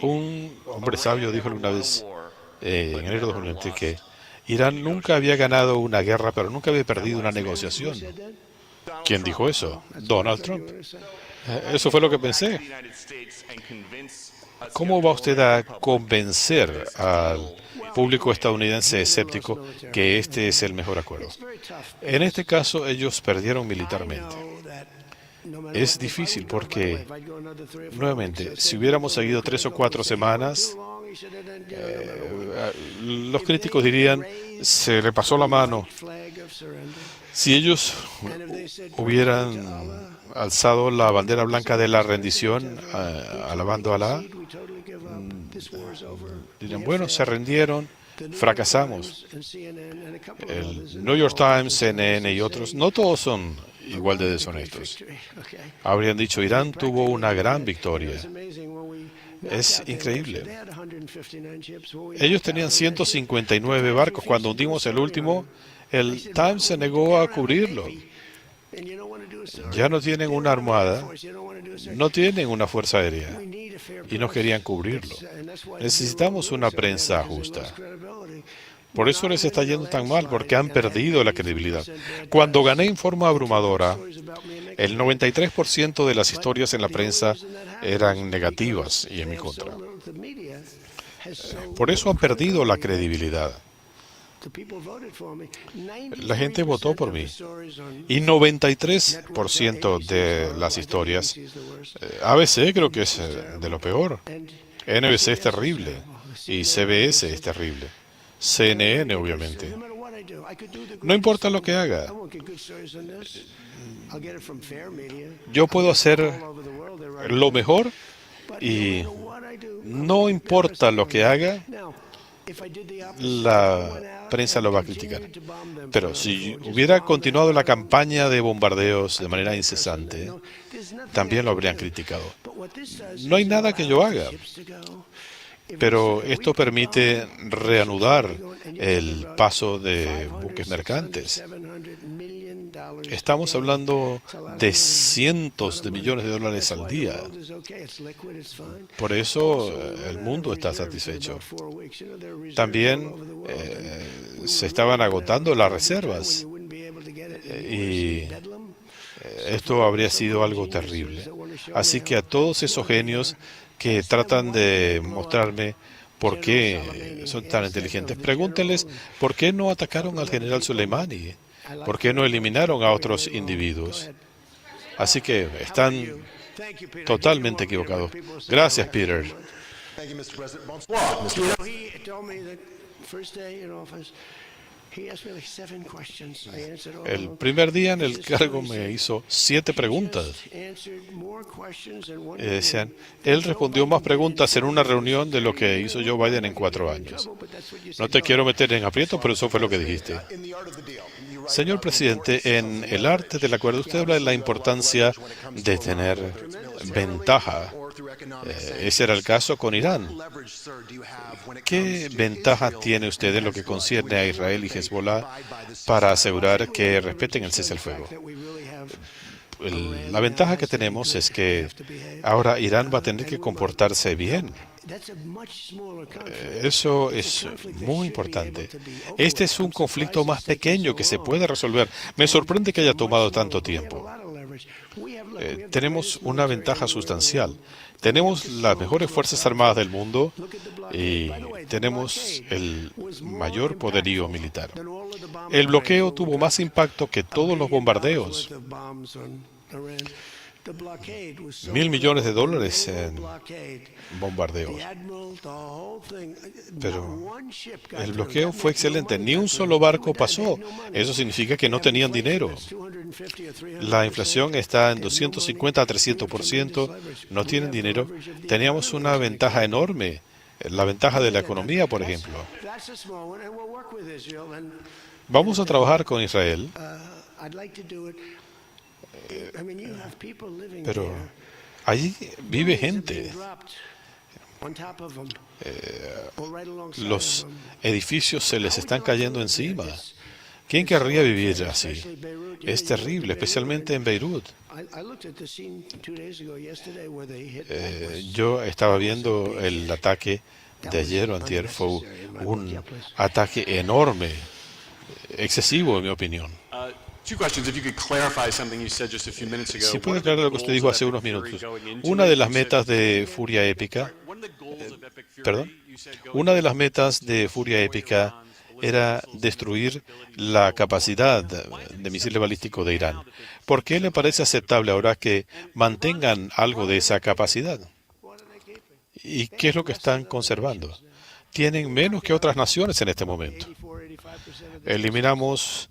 Un hombre sabio dijo alguna vez, en enero de 2020, que Irán nunca había ganado una guerra, pero nunca había perdido una negociación. ¿Quién dijo eso? Donald Trump. Eso fue lo que pensé. ¿Cómo va usted a convencer al público estadounidense escéptico que este es el mejor acuerdo? En este caso, ellos perdieron militarmente. Es difícil porque, nuevamente, si hubiéramos seguido 3 o 4 semanas, los críticos dirían, se le pasó la mano. Si ellos hubieran alzado la bandera blanca de la rendición, alabando a Alá, dirían, bueno, se rindieron, fracasamos. El New York Times, CNN y otros, no todos son igual de deshonestos. Habrían dicho, Irán tuvo una gran victoria. Es increíble. Ellos tenían 159 barcos. Cuando hundimos el último, el Times se negó a cubrirlo. Ya no tienen una armada, no tienen una fuerza aérea y no querían cubrirlo. Necesitamos una prensa justa. Por eso les está yendo tan mal, porque han perdido la credibilidad. Cuando gané en forma abrumadora, el 93% de las historias en la prensa eran negativas y en mi contra. Por eso han perdido la credibilidad. La gente votó por mí. Y 93% de las historias, ABC creo que es de lo peor. NBC es terrible. Y CBS es terrible. CNN, obviamente. No importa lo que haga. Yo puedo hacer lo mejor y no importa lo que haga, la prensa lo va a criticar. Pero si hubiera continuado la campaña de bombardeos de manera incesante, también lo habrían criticado. No hay nada que yo haga. Pero esto permite reanudar el paso de buques mercantes. Estamos hablando de cientos de millones de dólares al día. Por eso el mundo está satisfecho. También se estaban agotando las reservas y esto habría sido algo terrible. Así que a todos esos genios que tratan de mostrarme por qué son tan inteligentes, pregúntenles por qué no atacaron al general Soleimani, por qué no eliminaron a otros individuos. Así que están totalmente equivocados. Gracias, Peter. El primer día en el cargo me hizo 7 preguntas. Decían, él respondió más preguntas en una reunión de lo que hizo Joe Biden en 4 años. No te quiero meter en aprieto, pero eso fue lo que dijiste. Señor presidente, en el arte del acuerdo, usted habla de la importancia de tener ventaja. Ese era el caso con Irán. ¿Qué ventaja tiene usted en lo que concierne a Israel y Hezbollah para asegurar que respeten el cese al fuego? La ventaja que tenemos es que ahora Irán va a tener que comportarse bien. Eso es muy importante. Este es un conflicto más pequeño que se puede resolver. Me sorprende que haya tomado tanto tiempo. Tenemos una ventaja sustancial. Tenemos las mejores fuerzas armadas del mundo y tenemos el mayor poderío militar. El bloqueo tuvo más impacto que todos los bombardeos. $1.000 millones en bombardeos. Pero el bloqueo fue excelente. Ni un solo barco pasó. Eso significa que no tenían dinero. La inflación está en 250 a 300%. No tienen dinero. Teníamos una ventaja enorme. La ventaja de la economía, por ejemplo. Vamos a trabajar con Israel. Pero allí vive gente. Los edificios se les están cayendo encima. ¿Quién querría vivir así? Es terrible, especialmente en Beirut. Yo estaba viendo el ataque de ayer o antier. Fue un ataque enorme, excesivo en mi opinión. Si puede aclarar lo que usted dijo hace unos minutos. Una de las metas de Furia Épica, perdón, una de las metas de Furia Épica era destruir la capacidad de misil balístico de Irán. ¿Por qué le parece aceptable ahora que mantengan algo de esa capacidad? ¿Y qué es lo que están conservando? Tienen menos que otras naciones en este momento. Eliminamos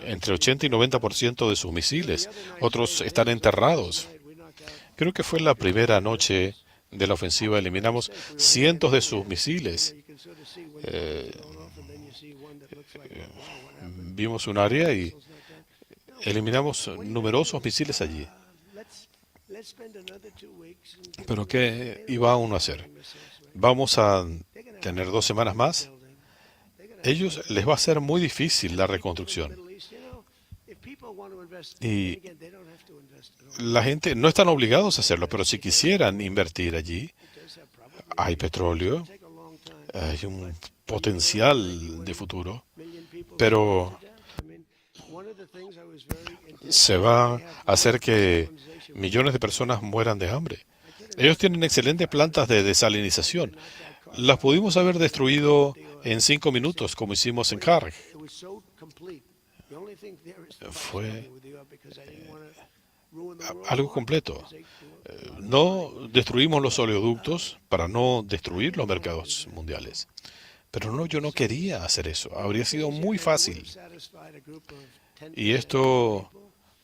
entre 80 y 90% de sus misiles. Otros están enterrados. Creo que fue la primera noche de la ofensiva. Eliminamos cientos de sus misiles. Vimos un área y eliminamos numerosos misiles allí. ¿Pero qué iba uno a hacer? ¿Vamos a tener 2 semanas más? Ellos les va a ser muy difícil la reconstrucción. Y la gente no están obligados a hacerlo, pero si quisieran invertir allí, hay petróleo, hay un potencial de futuro, pero se va a hacer que millones de personas mueran de hambre. Ellos tienen excelentes plantas de desalinización. Las pudimos haber destruido en 5 minutos, como hicimos en Karg. Fue algo completo. No destruimos los oleoductos para no destruir los mercados mundiales. Pero no, yo no quería hacer eso. Habría sido muy fácil. Y esto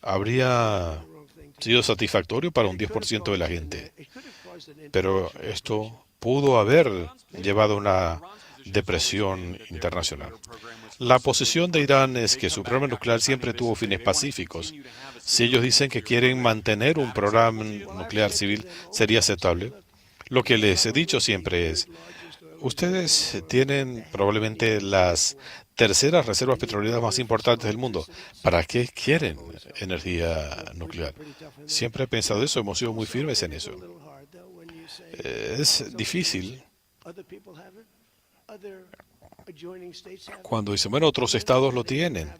habría sido satisfactorio para un 10% de la gente. Pero esto pudo haber llevado a una depresión internacional. La posición de Irán es que su programa nuclear siempre tuvo fines pacíficos. Si ellos dicen que quieren mantener un programa nuclear civil, sería aceptable. Lo que les he dicho siempre es, ustedes tienen probablemente las terceras reservas petroleras más importantes del mundo. ¿Para qué quieren energía nuclear? Siempre he pensado eso, hemos sido muy firmes en eso. Es difícil cuando dicen, bueno, otros estados lo tienen,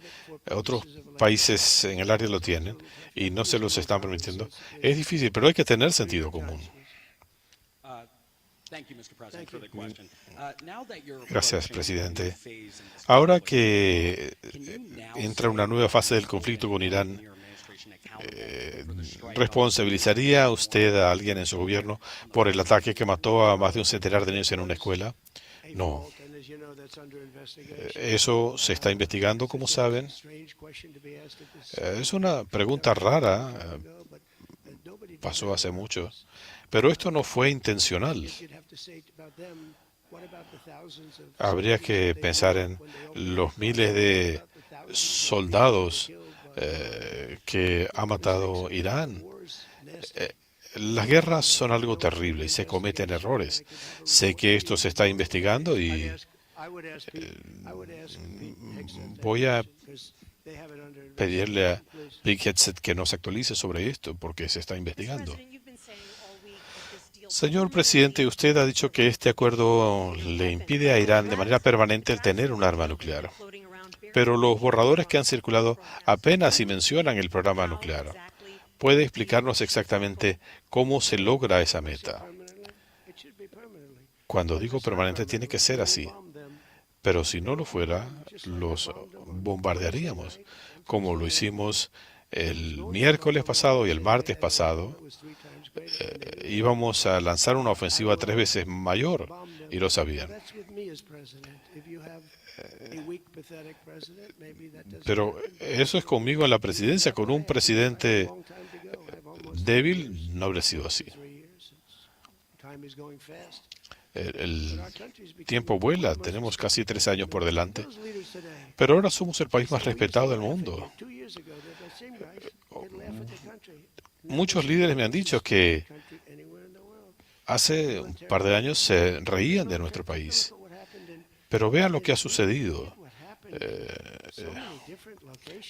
otros países en el área lo tienen y no se los están permitiendo. Es difícil, pero hay que tener sentido común. Gracias, presidente. Ahora que entra una nueva fase del conflicto con Irán, ¿responsabilizaría usted a alguien en su gobierno por el ataque que mató a más de un centenar de niños en una escuela? No. Eso se está investigando, como saben. Es una pregunta rara. Pasó hace mucho. Pero esto no fue intencional. Habría que pensar en los miles de soldados que ha matado Irán. Las guerras son algo terrible y se cometen errores. Sé que esto se está investigando y voy a pedirle a Big Headset que nos actualice sobre esto porque se está investigando. Señor presidente, usted ha dicho que este acuerdo le impide a Irán de manera permanente el tener un arma nuclear. Pero los borradores que han circulado apenas si mencionan el programa nuclear. ¿Puede explicarnos exactamente cómo se logra esa meta? Cuando digo permanente tiene que ser así. Pero si no lo fuera, los bombardearíamos, como lo hicimos el miércoles pasado y el martes pasado. Íbamos a lanzar una ofensiva 3 veces mayor, y lo sabían. Pero eso es conmigo en la presidencia. Con un presidente débil no habría sido así. El tiempo vuela, tenemos casi 3 años por delante, pero ahora somos el país más respetado del mundo. Muchos líderes me han dicho que hace un par de años se reían de nuestro país, pero vean lo que ha sucedido.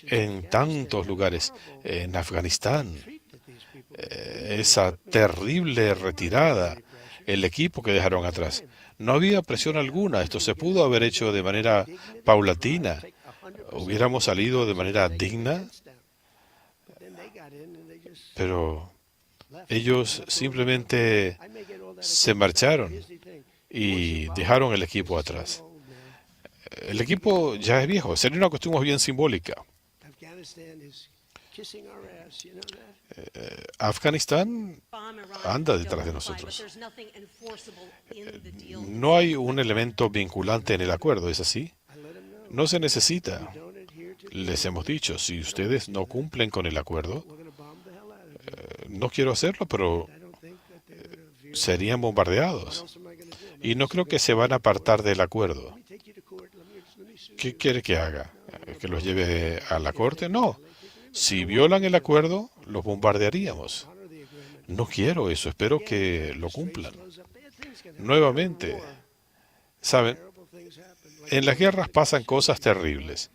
en tantos lugares, en Afganistán, esa terrible retirada, el equipo que dejaron atrás. No había presión alguna, esto se pudo haber hecho de manera paulatina. Hubiéramos salido de manera digna, pero ellos simplemente se marcharon y dejaron el equipo atrás. El equipo ya es viejo, sería una cuestión más bien simbólica. Afganistán anda detrás de nosotros. No hay un elemento vinculante en el acuerdo, ¿es así? No se necesita. Les hemos dicho, si ustedes no cumplen con el acuerdo, no quiero hacerlo, pero serían bombardeados. Y no creo que se van a apartar del acuerdo. ¿Qué quiere que haga? ¿Que los lleve a la corte? No. Si violan el acuerdo, los bombardearíamos. No quiero eso, espero que lo cumplan. Nuevamente, ¿saben? En las guerras pasan cosas terribles.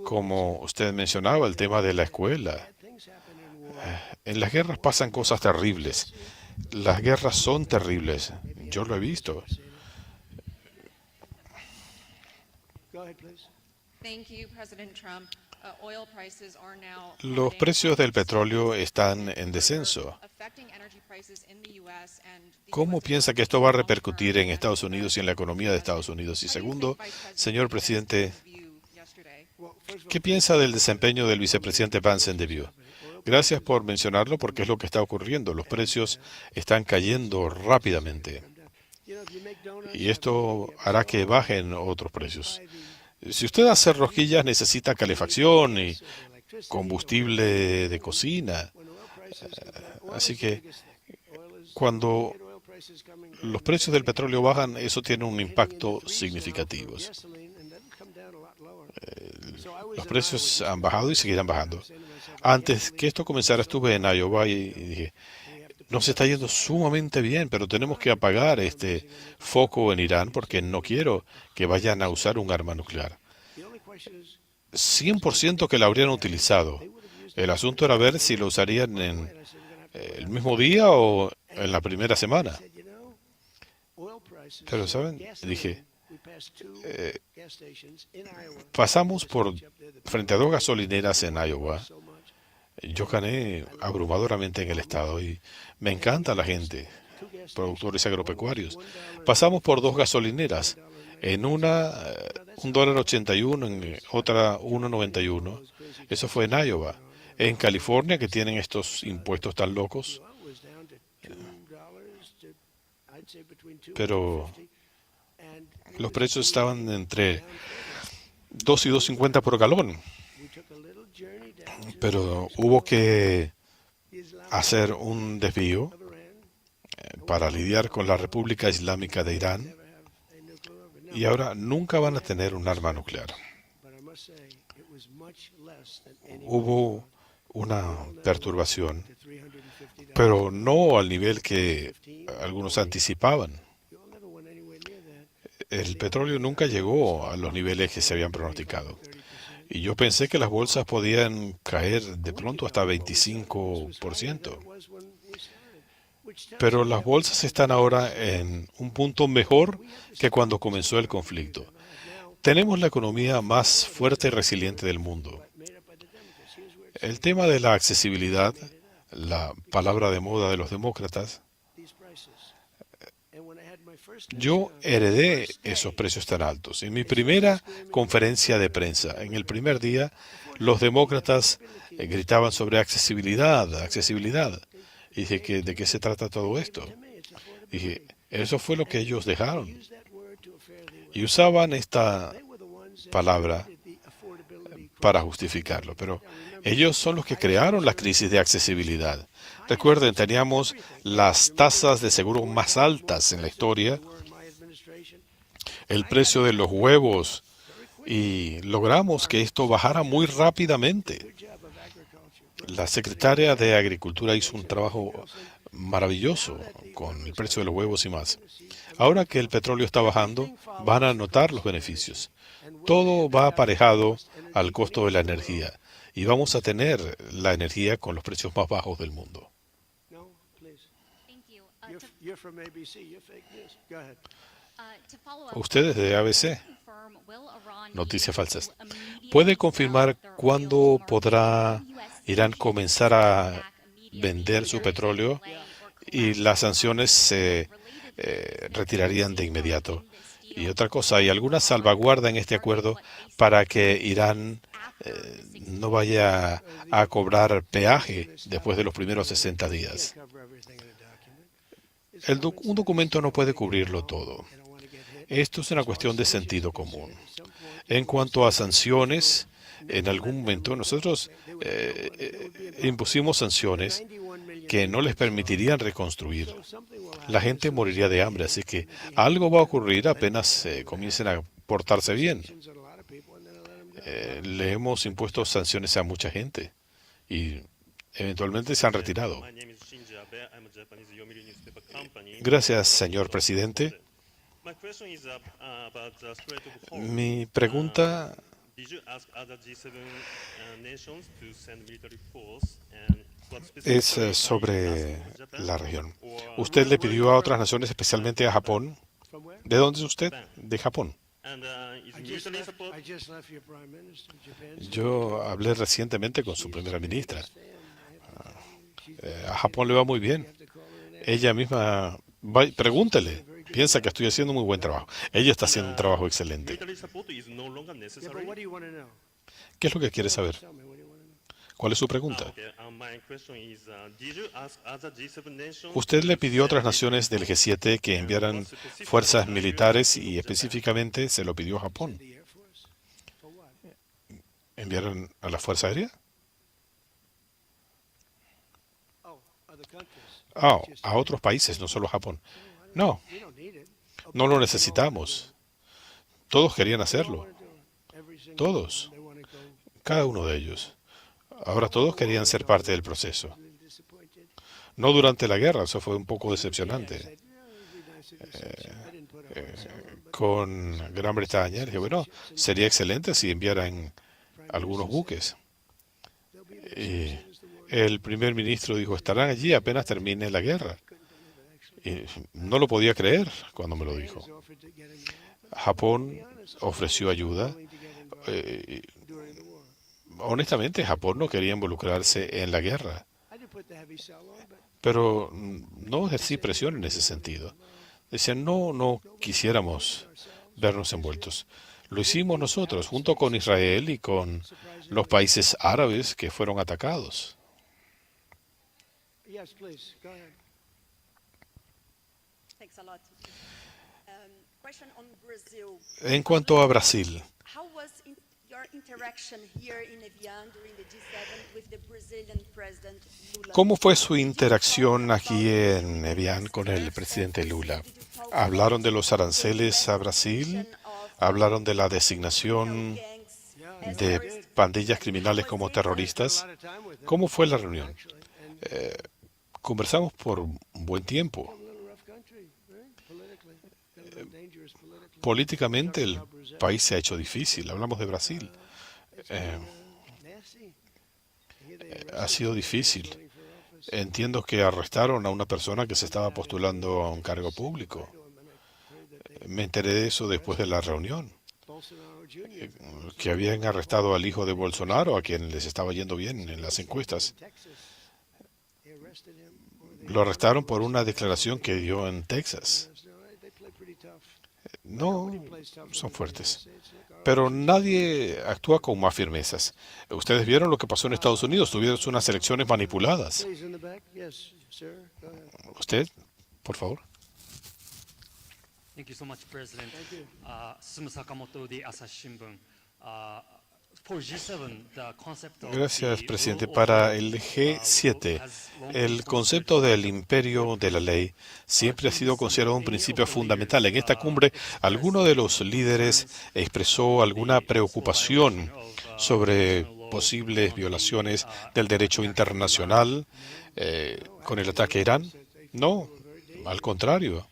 Como usted mencionaba, el tema de la escuela. En las guerras pasan cosas terribles. Las guerras son terribles. Yo lo he visto. Los precios del petróleo están en descenso. ¿Cómo piensa que esto va a repercutir en Estados Unidos y en la economía de Estados Unidos? Y segundo, señor presidente, ¿qué piensa del desempeño del vicepresidente Vance en The View? Gracias por mencionarlo porque es lo que está ocurriendo. Los precios están cayendo rápidamente. Y esto hará que bajen otros precios. Si usted hace rosquillas, necesita calefacción y combustible de cocina. Así que cuando los precios del petróleo bajan, eso tiene un impacto significativo. Los precios han bajado y seguirán bajando. Antes que esto comenzara, estuve en Iowa y dije, nos está yendo sumamente bien, pero tenemos que apagar este foco en Irán porque no quiero que vayan a usar un arma nuclear. 100% que la habrían utilizado. El asunto era ver si lo usarían en el mismo día o en la primera semana. Pero, ¿saben? Dije, pasamos frente a dos gasolineras en Iowa. Yo gané abrumadoramente en el estado y me encanta la gente, productores agropecuarios. Pasamos por dos gasolineras, en una $1.81, en otra $1.91. Eso fue en Iowa. En California, que tienen estos impuestos tan locos, pero los precios estaban entre 2 y 2.50 por galón. Pero hubo que hacer un desvío para lidiar con la República Islámica de Irán y ahora nunca van a tener un arma nuclear. Hubo una perturbación, pero no al nivel que algunos anticipaban. El petróleo nunca llegó a los niveles que se habían pronosticado. Y yo pensé que las bolsas podían caer de pronto hasta 25%. Pero las bolsas están ahora en un punto mejor que cuando comenzó el conflicto. Tenemos la economía más fuerte y resiliente del mundo. El tema de la accesibilidad, la palabra de moda de los demócratas, yo heredé esos precios tan altos. En mi primera conferencia de prensa, en el primer día, los demócratas gritaban sobre accesibilidad, accesibilidad. Y dije, ¿de qué se trata todo esto? Dije, eso fue lo que ellos dejaron. Y usaban esta palabra para justificarlo. Pero ellos son los que crearon la crisis de accesibilidad. Recuerden, teníamos las tasas de seguro más altas en la historia, el precio de los huevos, y logramos que esto bajara muy rápidamente. La secretaria de Agricultura hizo un trabajo maravilloso con el precio de los huevos y más. Ahora que el petróleo está bajando, van a notar los beneficios. Todo va aparejado al costo de la energía y vamos a tener la energía con los precios más bajos del mundo. No, please. Thank you. You're from ABC. You're fake news. Go ahead. To follow up, Ustedes de ABC, confirm, will Iran noticias be able falsas. to immediately ¿Puede sell confirmar their cuándo oil podrá market? US Irán sanctions comenzar a back immediately vender su if petróleo delay or y collapse las of sanciones se related retirarían de inmediato? in this Y deal? otra cosa, ¿hay alguna salvaguarda en este acuerdo para que Irán no vaya a cobrar peaje después de los primeros 60 días? Cover everything in a document. Un documento no puede cubrirlo todo. I don't want to get hit. Esto es una cuestión de sentido común. En cuanto a sanciones, en algún momento nosotros impusimos sanciones 91 million. que no les permitirían reconstruir. Something will happen. La gente moriría de hambre, así que algo va a ocurrir apenas comiencen a portarse bien. On a lot of people and then let them go. Le hemos impuesto sanciones a mucha gente y eventualmente se han retirado. My name is Shinji Abe. I'm a Japanese Yomiuri newspaper company. Gracias, señor presidente. My question is about the Strait of Hormuz. Mi pregunta Did you ask other G7 nations to send military force and what es specifically sobre are you asking la Japan? región. Or- ¿Usted le pidió a otras naciones, especialmente a Japón? From where? ¿De dónde es usted? De Japón. And is I just military left, support I just left your prime minister, Japan. Yo hablé recientemente con su primera ministra. A Japón le va muy bien. Ella misma, pregúntele, piensa que estoy haciendo muy buen trabajo. Ella está haciendo un trabajo excelente. military support is no longer Yeah, necessary? but what do you want to know? ¿Qué es lo que quiere saber? Tell me, what do you want to know? ¿Cuál es su pregunta? Okay. My question is, did you ask other G7 nations Usted le to pidió a otras send naciones del G7 que enviaran fuerzas militares y específicamente se lo pidió a Japón. The Air Force? For what? ¿Enviaron a la Fuerza Aérea? Oh, other countries. Ah, a otros países, no solo a Japón. No, We don't need it. no lo necesitamos. Todos querían hacerlo. Every single Todos. one, they want to go. Cada uno de ellos. Ahora todos querían ser parte del proceso. Really disappointed. No durante la guerra, eso fue un poco decepcionante. Said, "Yeah, it'd be nice to do something." I didn't put it on someone, but Con Gran Bretaña, dije, bueno, sería excelente si enviaran algunos buques. they'll be there as Y soon as the war. el primer ministro dijo, estarán allí apenas termine la guerra. Y no lo podía creer cuando me lo dijo. Has offered to get involved Japón ofreció ayuda. willing to get involved Eh, during the war. honestamente, Japón no quería involucrarse en la guerra, I didn't put the heavy cell on, but pero no ejercí presión en ese sentido. Decían, no quisiéramos vernos envueltos. Lo hicimos nosotros, junto con Israel y con los países árabes que fueron atacados. yes, please, go ahead. Thanks a lot. Question on Brazil. En cuanto a Brasil, How was your interaction here in Evian during the G7 with the Brazilian President Lula? ¿cómo fue su interacción aquí en Evian con el presidente Lula? ¿Hablaron de los aranceles a Brasil? ¿Hablaron de la designación Gangs de pandillas criminales como terroristas? ¿Cómo fue la reunión? Conversamos por un buen tiempo. Políticamente el país se ha hecho difícil. Hablamos de Brasil. Ha sido difícil. Entiendo que arrestaron a una persona que se estaba postulando a un cargo público. Me enteré de eso después de la reunión, que habían arrestado al hijo de Bolsonaro, a quien les estaba yendo bien en las encuestas. Lo arrestaron por una declaración que dio en Texas. No, son fuertes. Pero nadie actúa con más firmezas. Ustedes vieron lo que pasó en Estados Unidos. Tuvieron unas elecciones manipuladas. Usted, por favor. Thank you so much, President. Susumu Sakamoto, the Asahi Shimbun. For G7, the concept of Gracias, the presidente. rule of Para law, el G7, has long el been concepto del imperio de la ley siempre ha sido considerado un principio fundamental. En esta cumbre, alguno de los líderes expresó alguna preocupación sobre posibles violaciones del derecho internacional con el ataque a Irán? No, al contrario.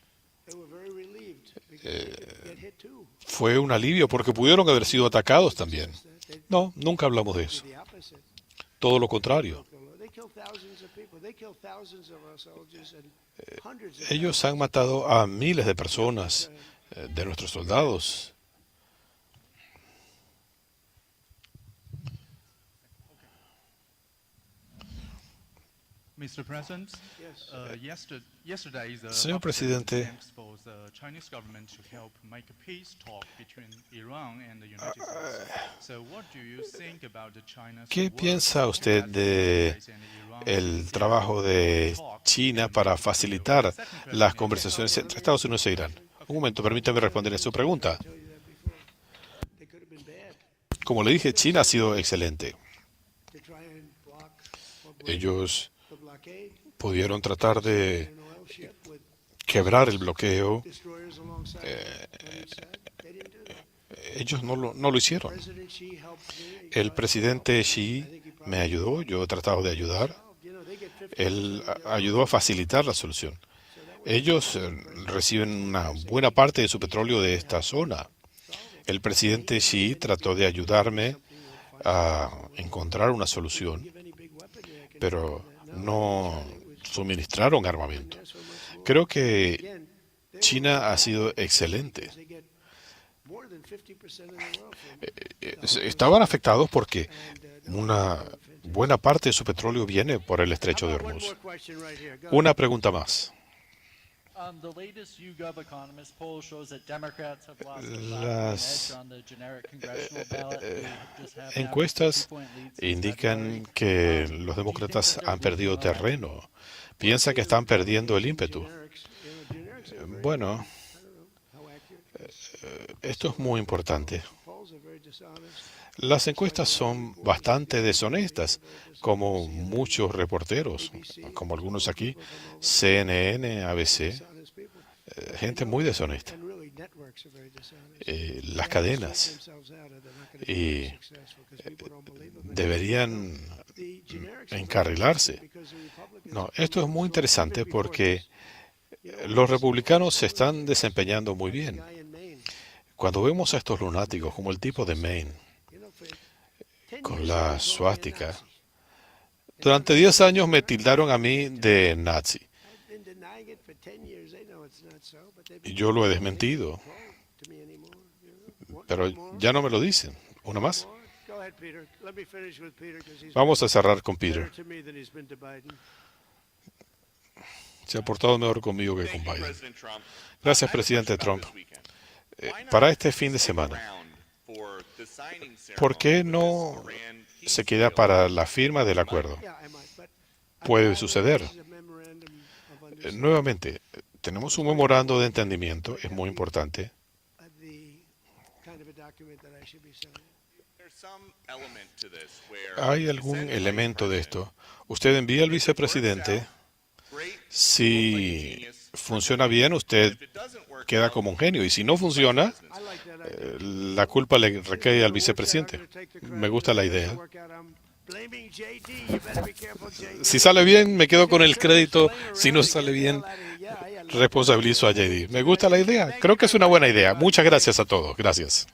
Fue un alivio porque pudieron haber sido atacados también. No, nunca hablamos de eso. Todo lo contrario. Ellos han matado a miles de personas, de nuestros soldados. Mr. President, yesterday, the Señor presidente, thanks for the Chinese government to help make a peace talk between Iran and the United States. So, what do you think about the China's ¿qué work piensa usted that de the and Iran el trabajo de China para facilitar las conversaciones entre Estados Unidos e Irán? Un momento, permítame responder a su pregunta. Como le dije, China ha sido excelente. Ellos pudieron tratar de quebrar el bloqueo. Ellos no lo hicieron. El presidente Xi me ayudó, yo he tratado de ayudar. Él ayudó a facilitar la solución. Ellos reciben una buena parte de su petróleo de esta zona. El presidente Xi trató de ayudarme a encontrar una solución, pero no suministraron armamento. Creo que China ha sido excelente. Estaban afectados porque una buena parte de su petróleo viene por el estrecho de Hormuz. Una pregunta más. Las encuestas indican que los demócratas han perdido terreno. Piensa que están perdiendo el ímpetu. Bueno, esto es muy importante. Las encuestas son bastante deshonestas, como muchos reporteros, como algunos aquí, CNN, ABC, gente muy deshonesta. Las cadenas. Y deberían encarrilarse. No, esto es muy interesante porque los republicanos se están desempeñando muy bien. Cuando vemos a estos lunáticos, como el tipo de Maine, con la suástica, durante 10 años me tildaron a mí de nazi. Y yo lo he desmentido. Pero ya no me lo dicen. ¿Una más? Vamos a cerrar con Peter. Se ha portado mejor conmigo que con Biden. Gracias, presidente Trump. Para este fin de semana, ¿por qué no se queda para la firma del acuerdo? Puede suceder. Nuevamente, tenemos un memorando de entendimiento, es muy importante. ¿Hay algún elemento de esto? Usted envía al vicepresidente. Si funciona bien, usted queda como un genio. Y si no funciona, la culpa le recae al vicepresidente. Me gusta la idea. Si sale bien, me quedo con el crédito. Si no sale bien, responsabilizo a JD. Me gusta la idea. Creo que es una buena idea. Muchas gracias a todos. Gracias.